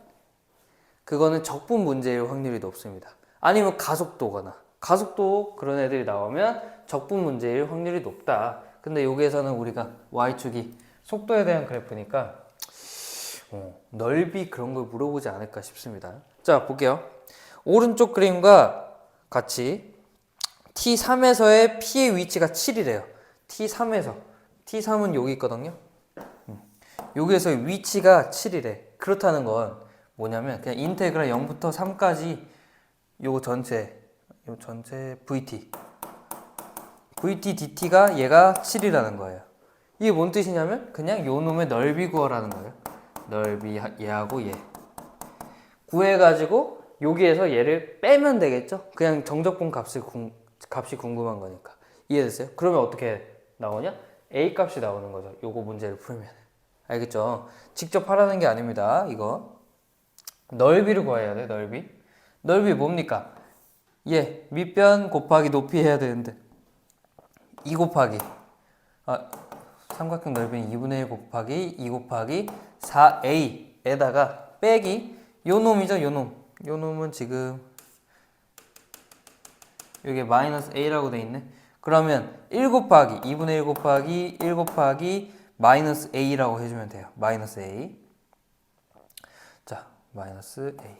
그거는 적분 문제일 확률이 높습니다. 아니면 가속도거나 가속도 그런 애들이 나오면 적분 문제일 확률이 높다. 근데 여기에서는 우리가 Y축이 속도에 대한 그래프니까 넓이 그런 걸 물어보지 않을까 싶습니다. 자 볼게요. 오른쪽 그림과 같이 T3에서의 P의 위치가 7이래요. T3은 여기 있거든요. 여기에서의 위치가 7이래. 그렇다는 건 뭐냐면 그냥 인테그랄 0부터 3까지 요 전체 VT dt가 얘가 7이라는 거예요. 이게 뭔 뜻이냐면 그냥 요 놈의 넓이 구하라는 거예요. 넓이 얘하고 얘 구해가지고 여기에서 얘를 빼면 되겠죠? 그냥 정적분 값이 궁금한 거니까. 이해됐어요? 그러면 어떻게 나오냐? A 값이 나오는 거죠. 요거 문제를 풀면. 알겠죠? 직접 하라는 게 아닙니다. 이거. 넓이를 구해야 돼, 넓이. 넓이 뭡니까? 예, 밑변 곱하기 높이 해야 되는데 2 곱하기 삼각형 넓이는 2분의 1 곱하기 2 곱하기 4a에다가 빼기 요 놈이죠, 요 놈. 요 놈은 지금 여기 마이너스 a라고 돼 있네. 그러면 1 곱하기 2분의 1 곱하기 1 곱하기 마이너스 a라고 해주면 돼요. 마이너스 a. 자, 마이너스 a.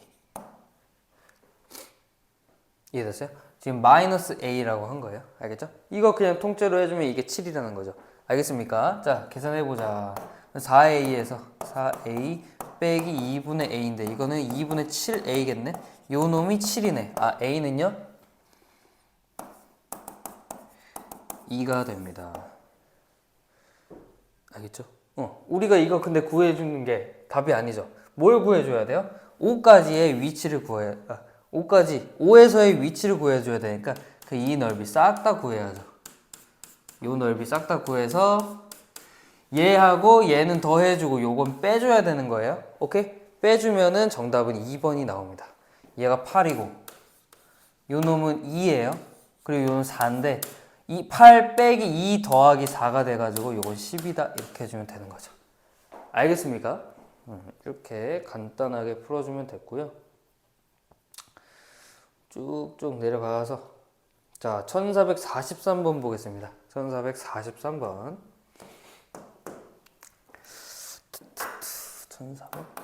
이해됐어요? 지금 마이너스 a라고 한 거예요. 알겠죠? 이거 그냥 통째로 해주면 이게 7이라는 거죠. 알겠습니까? 자, 계산해보자. 4a에서 4a 빼기 2분의 a인데 이거는 2분의 7a겠네? 요 놈이 7이네. 아, a는요? 2가 됩니다. 알겠죠? 우리가 이거 근데 구해주는 게 답이 아니죠. 뭘 구해줘야 돼요? 5까지의 위치를 5에서의 위치를 구해줘야 되니까 그 이 넓이 싹 다 구해야죠. 요 넓이 싹 다 구해서 얘하고 얘는 더해주고 요건 빼줘야 되는 거예요. 오케이? 빼주면은 정답은 2번이 나옵니다. 얘가 8이고 요 놈은 2예요. 그리고 요는 4인데 이 8 빼기 2 더하기 4가 돼가지고 요건 10이다 이렇게 해주면 되는 거죠. 알겠습니까? 이렇게 간단하게 풀어주면 됐고요. 쭉쭉 내려가서 자 1443번 보겠습니다. 1443번 1400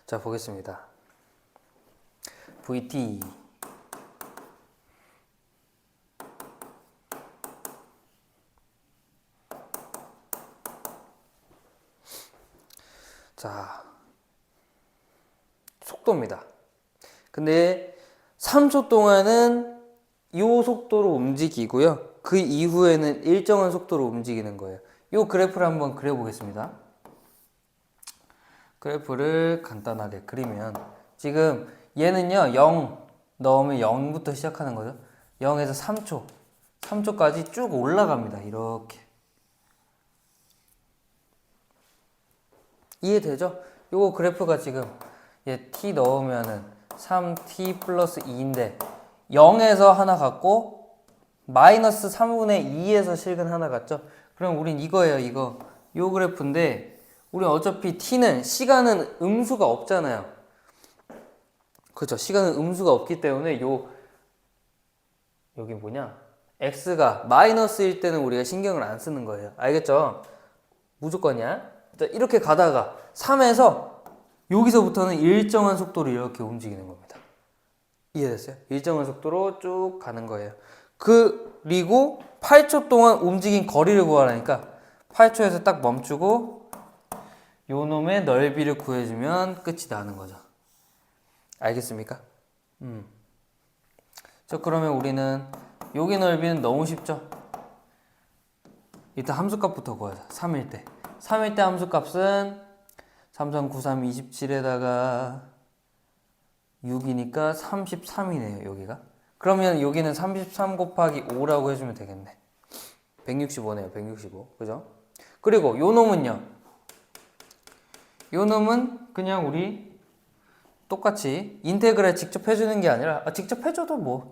자 보겠습니다. VT 자 속도입니다. 근데 3초 동안은 이 속도로 움직이고요. 그 이후에는 일정한 속도로 움직이는 거예요. 이 그래프를 한번 그려보겠습니다. 그래프를 간단하게 그리면 지금 얘는요 0 넣으면 0부터 시작하는 거죠. 0에서 3초까지 쭉 올라갑니다. 이렇게 이해되죠? 요거 그래프가 지금 얘 t 넣으면은 3t 플러스 2인데 0에서 하나 갔고 마이너스 3분의 2에서 실근 하나 갔죠? 그럼 우린 이거예요. 이거 요 그래프인데 우리 어차피 t는 시간은 음수가 없잖아요. 그렇죠? 시간은 음수가 없기 때문에 여기 뭐냐? x가 마이너스일 때는 우리가 신경을 안 쓰는 거예요. 알겠죠? 무조건이야. 자, 이렇게 가다가 3에서 여기서부터는 일정한 속도로 이렇게 움직이는 겁니다. 이해됐어요? 일정한 속도로 쭉 가는 거예요. 그리고 8초 동안 움직인 거리를 구하라니까 8초에서 딱 멈추고 요 놈의 넓이를 구해주면 끝이 나는 거죠. 알겠습니까? 자, 그러면 우리는 여기 넓이는 너무 쉽죠? 일단 함수값부터 구하자. 3일 때. 3일 때 함수값은 3, 3, 9, 3, 27에다가 6이니까 33이네요, 여기가. 그러면 여기는 33 곱하기 5라고 해주면 되겠네. 165네요, 165. 그죠? 그리고 요 놈은요. 요 놈은 그냥 우리 똑같이 인테그랄 직접 해주는 게 아니라 직접 해줘도 뭐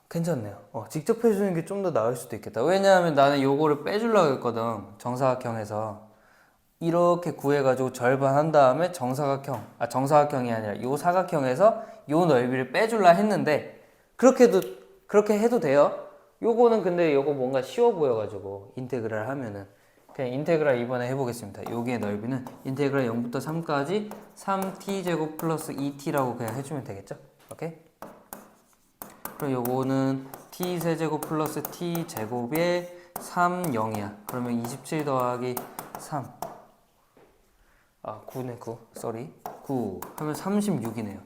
괜찮네요. 직접 해주는 게 좀 더 나을 수도 있겠다. 왜냐하면 나는 요거를 빼주려고 했거든. 정사각형에서 이렇게 구해가지고 절반 한 다음에 정사각형이 아니라 요 사각형에서 요 넓이를 빼줄라 했는데 그렇게 해도 돼요. 요거는 근데 요거 뭔가 쉬워 보여가지고 인테그랄 하면은 그냥 인테그랄 이번에 해보겠습니다. 여기의 넓이는 인테그랄 0부터 3까지 3t제곱 플러스 2t라고 그냥 해주면 되겠죠? 오케이? 그럼 요거는 t세제곱 플러스 t제곱에 3, 0이야. 그러면 27 더하기 3 9네 9 쏘리 9 하면 36이네요.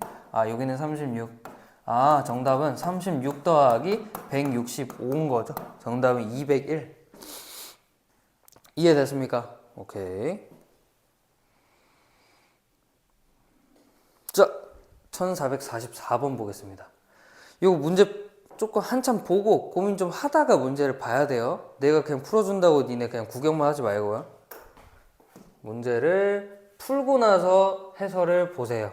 여기는 36 아, 정답은 36 더하기 165인 거죠. 정답은 201. 이해됐습니까? 오케이. 자, 1444번 보겠습니다. 이거 문제 조금 한참 보고 고민 좀 하다가 문제를 봐야 돼요. 내가 그냥 풀어준다고 니네 그냥 구경만 하지 말고요. 문제를 풀고 나서 해설을 보세요.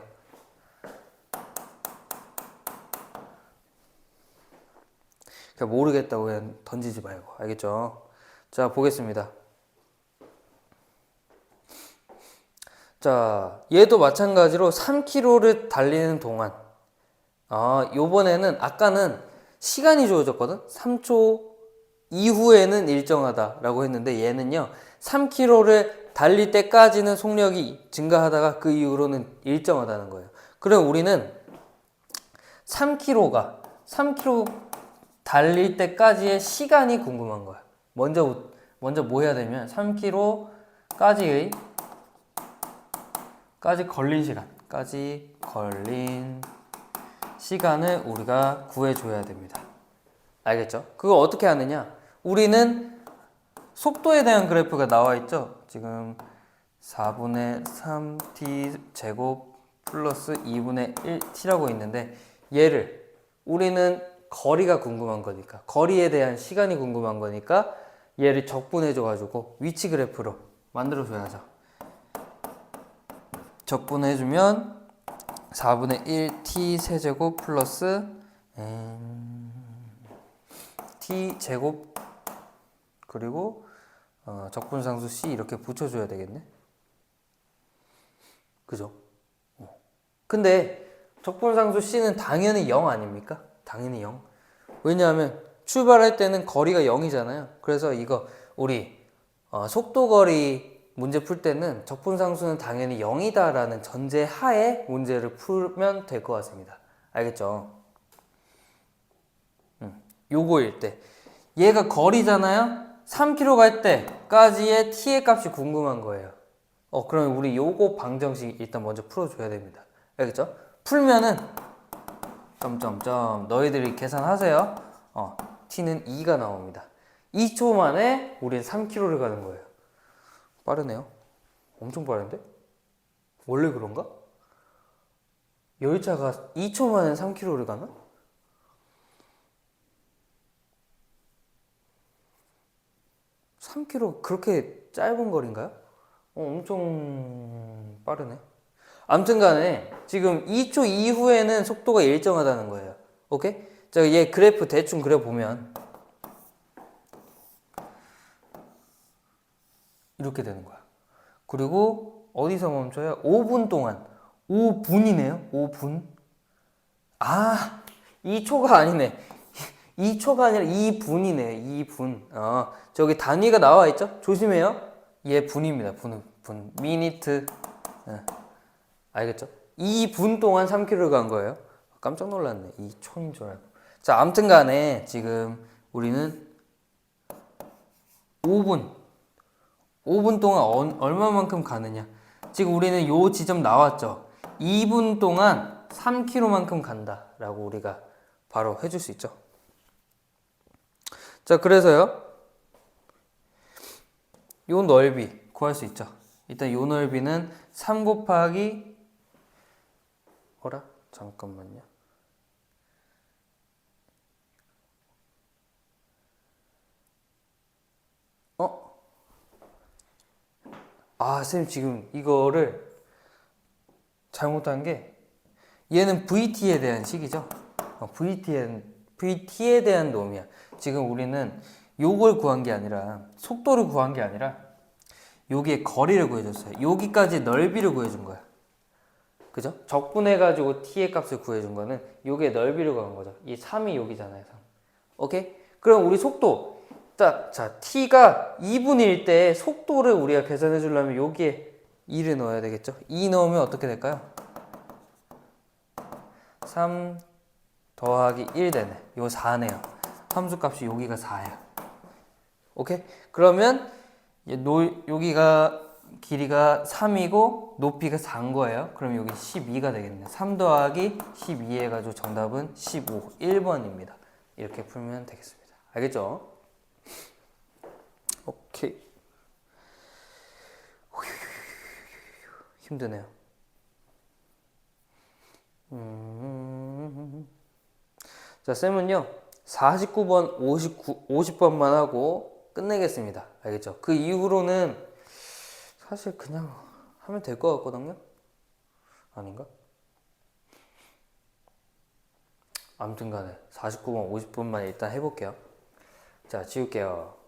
그냥 모르겠다고 그냥 던지지 말고. 알겠죠? 자, 보겠습니다. 자, 얘도 마찬가지로 3km를 달리는 동안, 요번에는 아까는 시간이 주어졌거든? 3초 이후에는 일정하다라고 했는데 얘는요, 3km를 달릴 때까지는 속력이 증가하다가 그 이후로는 일정하다는 거예요. 그럼 우리는 3km 달릴 때까지의 시간이 궁금한 거야. 먼저 뭐 해야 되면 3km까지 걸린 시간을 우리가 구해줘야 됩니다. 알겠죠? 그거 어떻게 하느냐? 우리는 속도에 대한 그래프가 나와 있죠? 지금 4분의 3t 제곱 플러스 2분의 1t라고 있는데 얘를 우리는 거리가 궁금한 거니까 거리에 대한 시간이 궁금한 거니까 얘를 적분해줘가지고 위치 그래프로 만들어줘야죠. 적분해주면 4분의 1t 세제곱 플러스 t 제곱 그리고 적분상수 c 이렇게 붙여줘야 되겠네. 그죠? 근데 적분상수 c는 당연히 0 아닙니까? 당연히 0. 왜냐하면 출발할 때는 거리가 0이잖아요. 그래서 이거 우리 속도거리 문제 풀 때는 적분상수는 당연히 0이다라는 전제 하에 문제를 풀면 될 것 같습니다. 알겠죠? 요거일 때 얘가 거리잖아요. 3km 갈 때까지의 t의 값이 궁금한 거예요. 그럼 우리 요거 방정식 일단 먼저 풀어줘야 됩니다. 알겠죠? 풀면은 점점점 너희들이 계산하세요. t는 2가 나옵니다. 2초 만에 우린 3km를 가는 거예요. 빠르네요. 엄청 빠른데? 원래 그런가? 열차가 2초 만에 3km를 가나? (3km) 그렇게 짧은 거리인가요? 엄청 빠르네. 아무튼 간에 지금 2초 이후에는 속도가 일정하다는 거예요. 오케이? 자, 얘 그래프 대충 그려보면 이렇게 되는 거야. 그리고 어디서 멈춰요? 5분 동안. 5분이네요. 5분. 2초가 아니네. 2초가 아니라 2분이네. 2분. 저기 단위가 나와 있죠? 조심해요. 얘 분입니다. 분. 미니트. 알겠죠? 2분 동안 3km를 간 거예요. 깜짝 놀랐네. 2초인 줄 알고. 자, 아무튼 간에 지금 우리는 5분 동안 얼마만큼 가느냐. 지금 우리는 요 지점 나왔죠. 2분 동안 3km만큼 간다 라고 우리가 바로 해줄 수 있죠. 자, 그래서요 요 넓이 구할 수 있죠. 일단 요 넓이는 3 곱하기 잠깐만요. 선생님 지금 이거를 잘못한 게 얘는 VT에 대한 식이죠. VT에 대한 놈이야. 지금 우리는 요걸 구한 게 아니라 속도를 구한 게 아니라 여기에 거리를 구해줬어요. 여기까지 넓이를 구해준 거야. 그죠? 적분해가지고 t의 값을 구해준 거는 요게 넓이를 구한 거죠. 이 3이 여기잖아요. 3. 오케이? 그럼 우리 속도 자, t가 2분일 때 속도를 우리가 계산해 주려면 여기에 2를 넣어야 되겠죠? 2 넣으면 어떻게 될까요? 3 더하기 1 되네. 이거 4네요. 함수값이 여기가 4야. 오케이? 그러면 여기가 길이가 3이고 높이가 4인 거예요. 그럼 여기 12가 되겠네. 3 더하기 12 해가지고 정답은 15, 1번입니다. 이렇게 풀면 되겠습니다. 알겠죠? 오케이. 힘드네요. 자, 쌤은요 49번, 50번만 하고 끝내겠습니다. 알겠죠? 그 이후로는 사실 그냥 하면 될 것 같거든요? 아닌가? 아무튼 간에 49번, 50번만 일단 해볼게요. 자, 지울게요.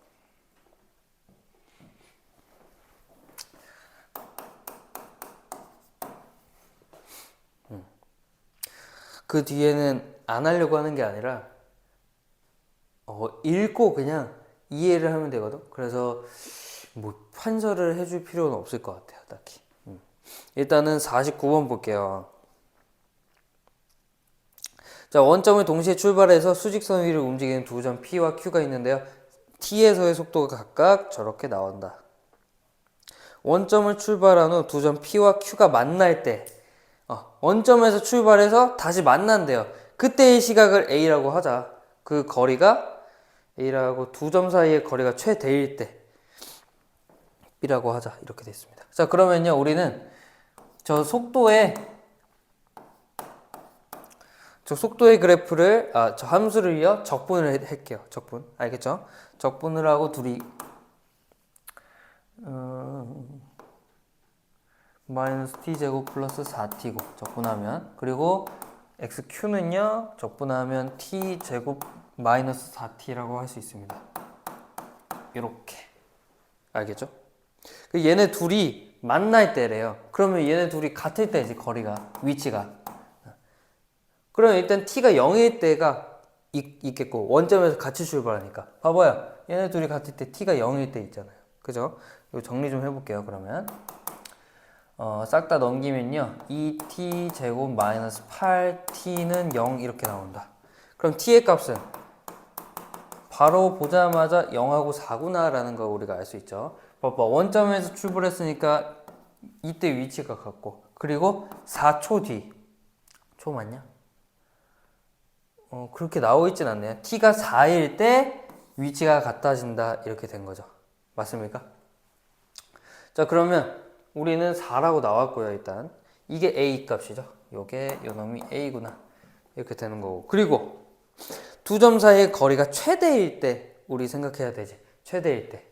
그 뒤에는 안 하려고 하는 게 아니라 읽고 그냥 이해를 하면 되거든. 그래서 뭐 판서를 해줄 필요는 없을 것 같아요, 딱히. 일단은 49번 볼게요. 자, 원점을 동시에 출발해서 수직선 위를 움직이는 두 점 P와 Q가 있는데요. T에서의 속도가 각각 저렇게 나온다. 원점을 출발한 후 두 점 P와 Q가 만날 때 원점에서 출발해서 다시 만난대요. 그때의 시각을 A라고 하자. 그 거리가 A라고 두 점 사이의 거리가 최대일 때 B라고 하자. 이렇게 됐습니다. 자, 그러면요 우리는 저 속도의 그래프를 저 함수를요 적분을 할게요. 적분 알겠죠? 적분을 하고 둘이 마이너스 t제곱 플러스 4t고 적분하면, 그리고 xq는요 적분하면 t제곱 마이너스 4t라고 할 수 있습니다. 이렇게 알겠죠? 얘네 둘이 만날 때래요. 그러면 얘네 둘이 같을 때지, 거리가, 위치가. 그러면 일단 t가 0일 때가 있겠고, 원점에서 같이 출발하니까 봐봐요, 얘네 둘이 같을 때 t가 0일 때 있잖아요. 그죠? 이거 정리 좀 해볼게요. 그러면 싹 다 넘기면요 2t 제곱 마이너스 8t는 0 이렇게 나온다. 그럼 t의 값은 바로 보자마자 0하고 4구나 라는 걸 우리가 알 수 있죠. 봐봐, 원점에서 출발했으니까 이때 위치가 같고, 그리고 4초 뒤, 초 맞냐? 그렇게 나와 있진 않네요. t가 4일 때 위치가 같아진다 이렇게 된 거죠. 맞습니까? 자, 그러면 우리는 4라고 나왔고요. 일단 이게 A 값이죠. 요게 요놈이 A구나 이렇게 되는 거고, 그리고 두 점 사이의 거리가 최대일 때 우리 생각해야 되지. 최대일 때.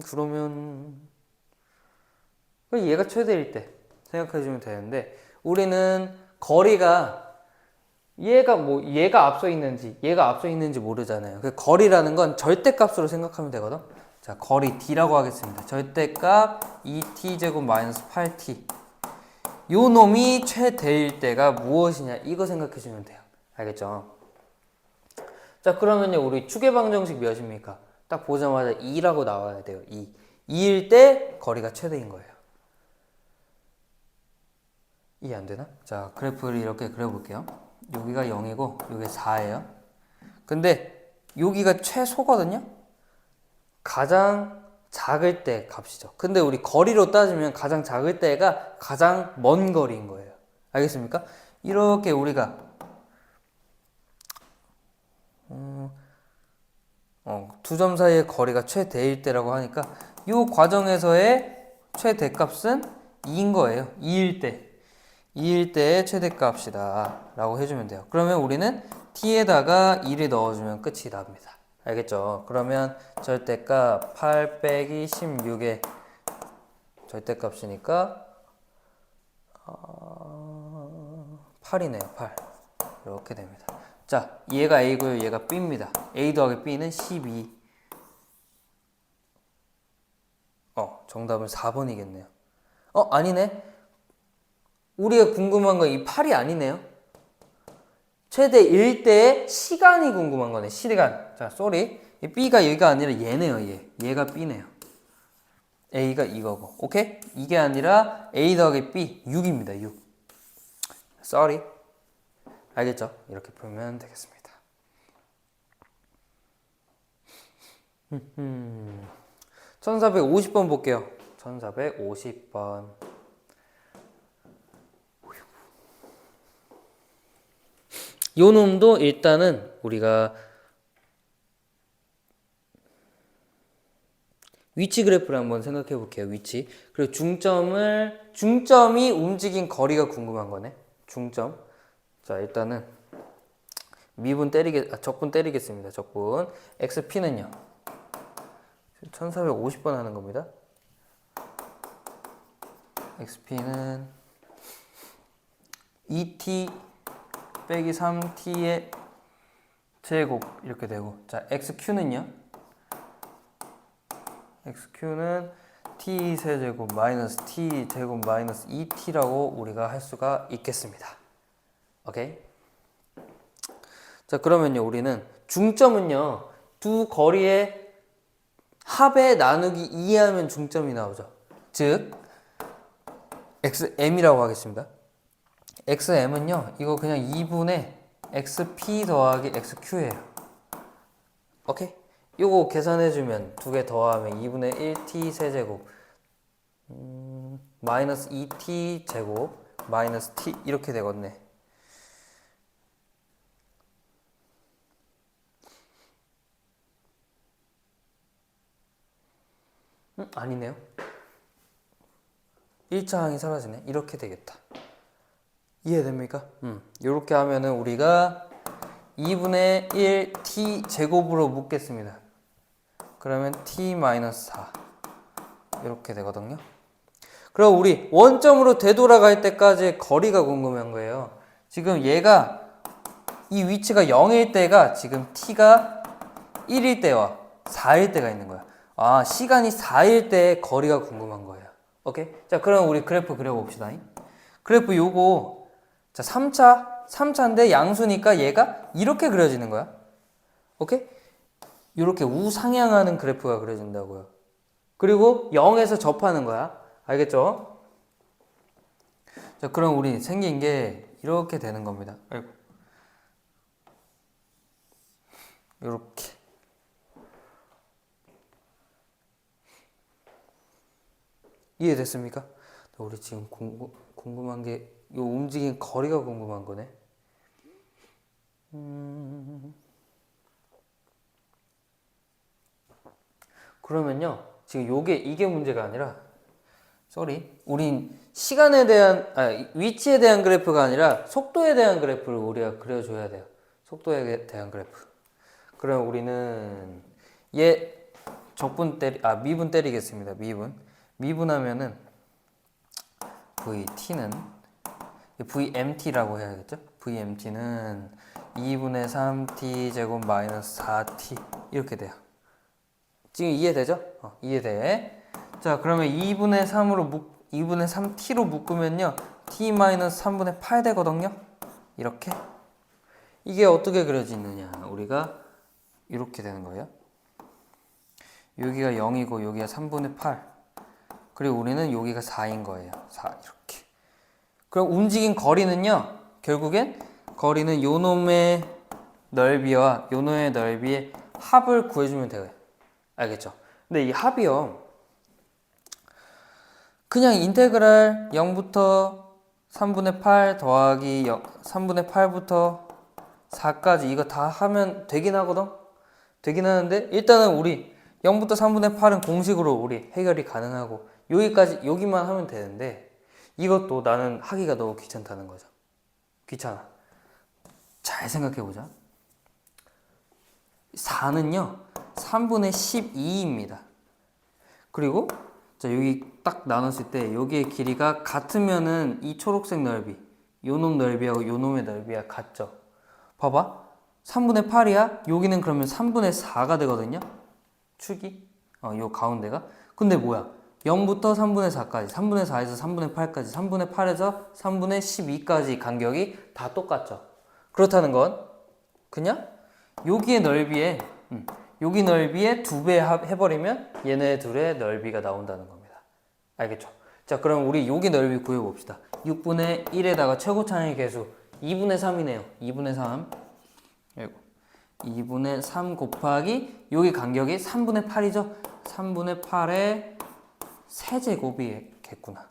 그러면 얘가 최대일 때 생각해주면 되는데, 우리는 거리가 얘가 앞서 있는지 모르잖아요. 그 거리라는 건 절대값으로 생각하면 되거든. 자, 거리 D라고 하겠습니다. 절대값 2t제곱 마이너스 8t. 요 놈이 최대일 때가 무엇이냐, 이거 생각해주면 돼요. 알겠죠? 자, 그러면요 우리 추계방정식 몇입니까? 딱 보자마자 2라고 나와야 돼요. 2일 때 거리가 최대인 거예요. 이해 안 되나? 자, 그래프를 이렇게 그려볼게요. 여기가 0이고 여기 4예요. 근데 여기가 최소거든요. 가장 작을 때 값이죠. 근데 우리 거리로 따지면 가장 작을 때가 가장 먼 거리인 거예요. 알겠습니까? 이렇게 우리가 두 점 사이의 거리가 최대일 때라고 하니까 이 과정에서의 최대값은 2인 거예요. 2일 때의 최대값이다 라고 해주면 돼요. 그러면 우리는 t에다가 2를 넣어주면 끝이 납니다. 알겠죠? 그러면 절대값 8 빼기 16의 절대값이니까 8이네요. 8 이렇게 됩니다. 자, 얘가 A고요, 얘가 B입니다. A 더하기 B는 12. 정답은 4번이겠네요. 아니네. 우리가 궁금한 건 이 8이 아니네요. 최대 1대의 시간이 궁금한 거네. 시간. 자, 쏘리. 이 B가 얘가 아니라 얘네요. 얘가 B네요. A가 이거고. 오케이? 이게 아니라 A 더하기 B 6입니다. 6. 쏘리. 알겠죠? 이렇게 풀면 되겠습니다. 1450번 볼게요. 1450번. 요 놈도 일단은 우리가 위치 그래프를 한번 생각해 볼게요. 위치. 그리고 중점이 움직인 거리가 궁금한 거네. 중점. 자, 일단은 적분 때리겠습니다. 적분. xp는요. 1450번 하는 겁니다. xp는 2t 빼기 3t의 제곱 이렇게 되고, 자, xq는요. xq는 t 세제곱 마이너스 t 제곱 마이너스 2t라고 우리가 할 수가 있겠습니다. 오케이? 자, 그러면요, 우리는 중점은요, 두 거리의 합의 나누기 2하면 중점이 나오죠. 즉 xm이라고 하겠습니다. xm은요, 이거 그냥 2분의 xp 더하기 xq예요. 오케이? 요거 계산해주면 두 개 더하면 2분의 1t 세제곱 마이너스 2t 제곱 마이너스 t 이렇게 되겠네. 아니네요. 1차 항이 사라지네. 이렇게 되겠다. 이해됩니까? 이렇게 하면은 우리가 2분의 1t 제곱으로 묶겠습니다. 그러면 t-4 이렇게 되거든요. 그럼 우리 원점으로 되돌아갈 때까지 거리가 궁금한 거예요. 지금 얘가 이 위치가 0일 때가 지금 t가 1일 때와 4일 때가 있는 거야. 아, 시간이 4일 때의 거리가 궁금한 거예요. 오케이? 자, 그럼 우리 그래프 그려봅시다. 그래프 요거, 자, 3차인데 양수니까 얘가 이렇게 그려지는 거야. 오케이? 이렇게 우상향하는 그래프가 그려진다고요. 그리고 0에서 접하는 거야. 알겠죠? 자, 그럼 우리 생긴 게 이렇게 되는 겁니다. 아이고. 이렇게. 이해됐습니까? 우리 지금 궁금한 게 이 움직인 거리가 궁금한 거네. 그러면요, 지금 이게 문제가 아니라, 우린 시간에 대한, 위치에 대한 그래프가 아니라 속도에 대한 그래프를 우리가 그려줘야 돼요. 속도에 대한 그래프. 그럼 우리는 미분 때리겠습니다. 미분하면은 vt는 vmt라고 해야겠죠? vmt는 2분의 3t 제곱 마이너스 4t 이렇게 돼요. 지금 이해되죠? 이해돼. 자, 그러면 2분의 3t로 묶으면요, t 마이너스 3분의 8 되거든요. 이렇게. 이게 어떻게 그려지느냐? 우리가 이렇게 되는 거예요. 여기가 0이고 여기가 3분의 8. 그리고 우리는 여기가 4인 거예요. 4 이렇게. 그럼 움직인 거리는요, 결국엔 거리는 요 놈의 넓이와 요 놈의 넓이의 합을 구해주면 돼요. 알겠죠? 근데 이 합이요, 그냥 인테그랄 0부터 3분의 8 더하기 3분의 8부터 4까지 이거 다 하면 되긴 하거든? 되긴 하는데, 일단은 우리 0부터 3분의 8은 공식으로 우리 해결이 가능하고, 여기만 하면 되는데, 이것도 나는 하기가 너무 귀찮다는 거죠. 귀찮아. 잘 생각해보자. 4는요, 3분의 12입니다. 그리고, 자, 여기 딱 나눴을 때, 여기의 길이가 같으면은 이 초록색 넓이, 요 놈 넓이하고 요 놈의 넓이가 같죠? 봐봐. 3분의 8이야? 여기는 그러면 3분의 4가 되거든요? 축이? 요 가운데가. 근데 뭐야? 0부터 3분의 4까지, 3분의 4에서 3분의 8까지, 3분의 8에서 3분의 12까지 간격이 다 똑같죠. 그렇다는 건 그냥 여기의 넓이에 여기 넓이의 2배 해버리면 얘네 둘의 넓이가 나온다는 겁니다. 알겠죠? 자, 그럼 우리 여기 넓이 구해봅시다. 6분의 1에다가 최고 차항의 개수 2분의 3이네요. 2분의 3. 2분의 3 곱하기 여기 간격이 3분의 8이죠? 3분의 8의 세제곱이겠구나.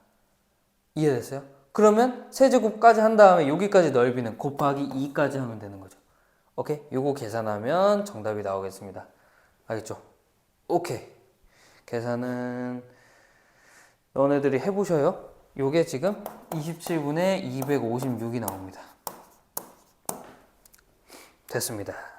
이해됐어요? 그러면 세제곱까지 한 다음에 여기까지 넓이는 곱하기 2까지 하면 되는 거죠. 오케이? 요거 계산하면 정답이 나오겠습니다. 알겠죠? 오케이. 계산은 너네들이 해보셔요. 요게 지금 27분의 256이 나옵니다. 됐습니다.